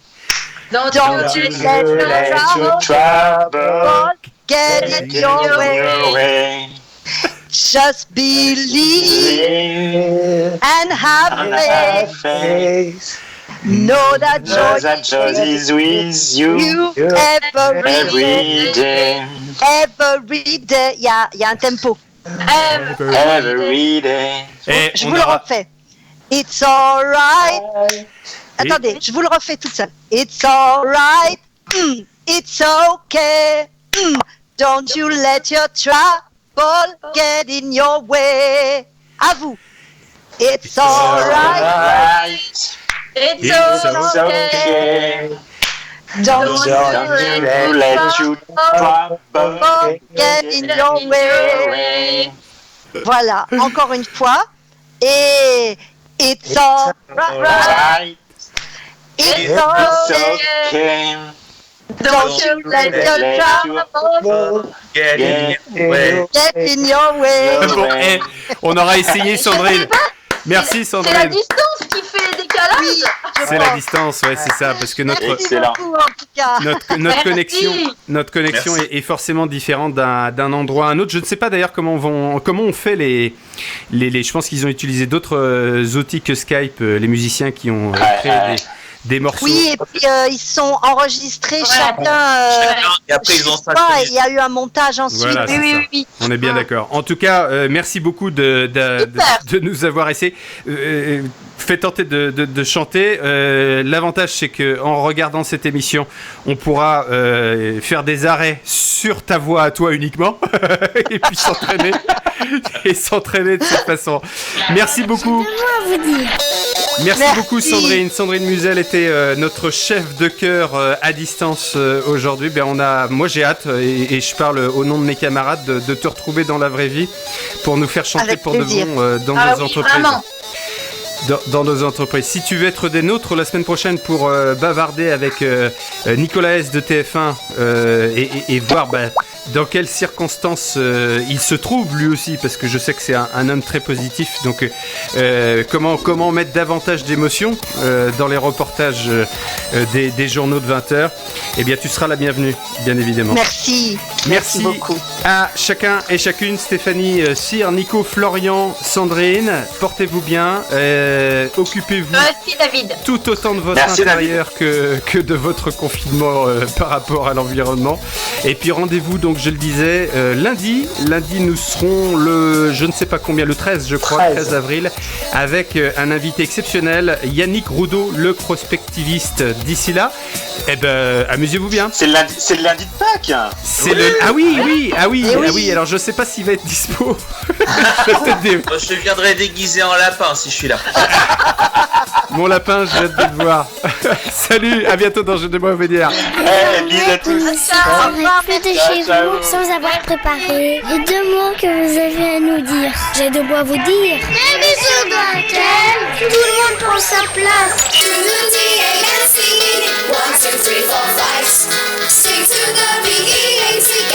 Don't
Don't
you
you
let
let
your
your
trouble
get in your
Your
way.
way.
Just believe
Live
and have
And
faith.
faith.
Know that joy
That joy is with you
you every
every day.
day. Il y a un tempo.
Every day.
Et
Je
on
vous le
aura...
refais. It's alright. Attendez, je vous le refais toute seule. It's alright. It's okay. Don't you let your trouble get in your way. À vous. It's alright.
Right.
It's
It's
okay.
okay.
Don't
Don't
you
you let you trouble
get in your way. Voilà, encore une fois. Et it's alright.
right.
It's
It's
alright.
okay.
Don't you let your trouble
Get in your way.
get in your way.
Bon, eh, on aura essayé, Sandrine. Merci,
C'est la
Sandrine.
distance qui fait décalage.
Oui, je
C'est la
pense.
distance, ouais, c'est ça, parce que notre...
Merci
Excellent.
beaucoup en tout cas.
Notre connexion
Merci.
est forcément différente d'un endroit à un autre. Je ne sais pas d'ailleurs comment on fait les je pense qu'ils ont utilisé d'autres outils que Skype, les musiciens qui ont créé des morceaux.
Oui, et puis ils sont enregistrés chacun.
Et après, ils ont
chez soi, et il y a eu un montage ensuite.
Voilà, c'est ça.
Oui.
On est bien d'accord. En tout cas, merci beaucoup de nous avoir essayé. Fait tenter de chanter. L'avantage, c'est que en regardant cette émission, on pourra faire des arrêts sur ta voix à toi uniquement et puis s'entraîner de cette façon. Merci beaucoup.
Moi, vous dire.
Merci
Merci.
beaucoup, Sandrine. Sandrine Musel était notre chef de chœur à distance aujourd'hui. Moi, j'ai hâte et je parle au nom de mes camarades de te retrouver dans la vraie vie pour nous faire chanter
Avec
pour
plaisir.
de bon dans
Ah
nos
oui,
entreprises.
vraiment.
Dans nos entreprises. Si tu veux être des nôtres la semaine prochaine pour bavarder avec Nicolas S de TF1 et voir dans quelles circonstances il se trouve lui aussi, parce que je sais que c'est un homme très positif, donc comment mettre davantage d'émotion dans les reportages des journaux de 20h, eh bien tu seras la bienvenue, bien évidemment.
Merci beaucoup.
À chacun et chacune, Stéphanie, Cyr, Nico, Florian, Sandrine, portez-vous bien, occupez-vous
Merci David.
tout autant de votre
Merci,
intérieur que de votre confinement par rapport à l'environnement. Et puis rendez-vous, donc je le disais, lundi nous serons je ne sais pas combien, le 13 je crois, 13 avril, avec un invité exceptionnel, Yannick Roudot, le prospectiviste. D'ici là, amusez-vous bien.
C'est le lundi de Pâques.
C'est Ah oui, alors je sais pas s'il va être dispo.
Moi, je viendrai déguisé en lapin si je suis là.
Mon lapin, j'ai hâte de te voir. Salut, à bientôt dans Jeux de mots, dire.
Bisous à tous.
On fait de chez vous sans avoir préparé les 2 mots que vous avez à nous dire. J'ai de quoi vous dire. L'émission dans laquelle tout le monde prend sa place.
One, two, three, four, five. Sing to the B-E-A-T-K.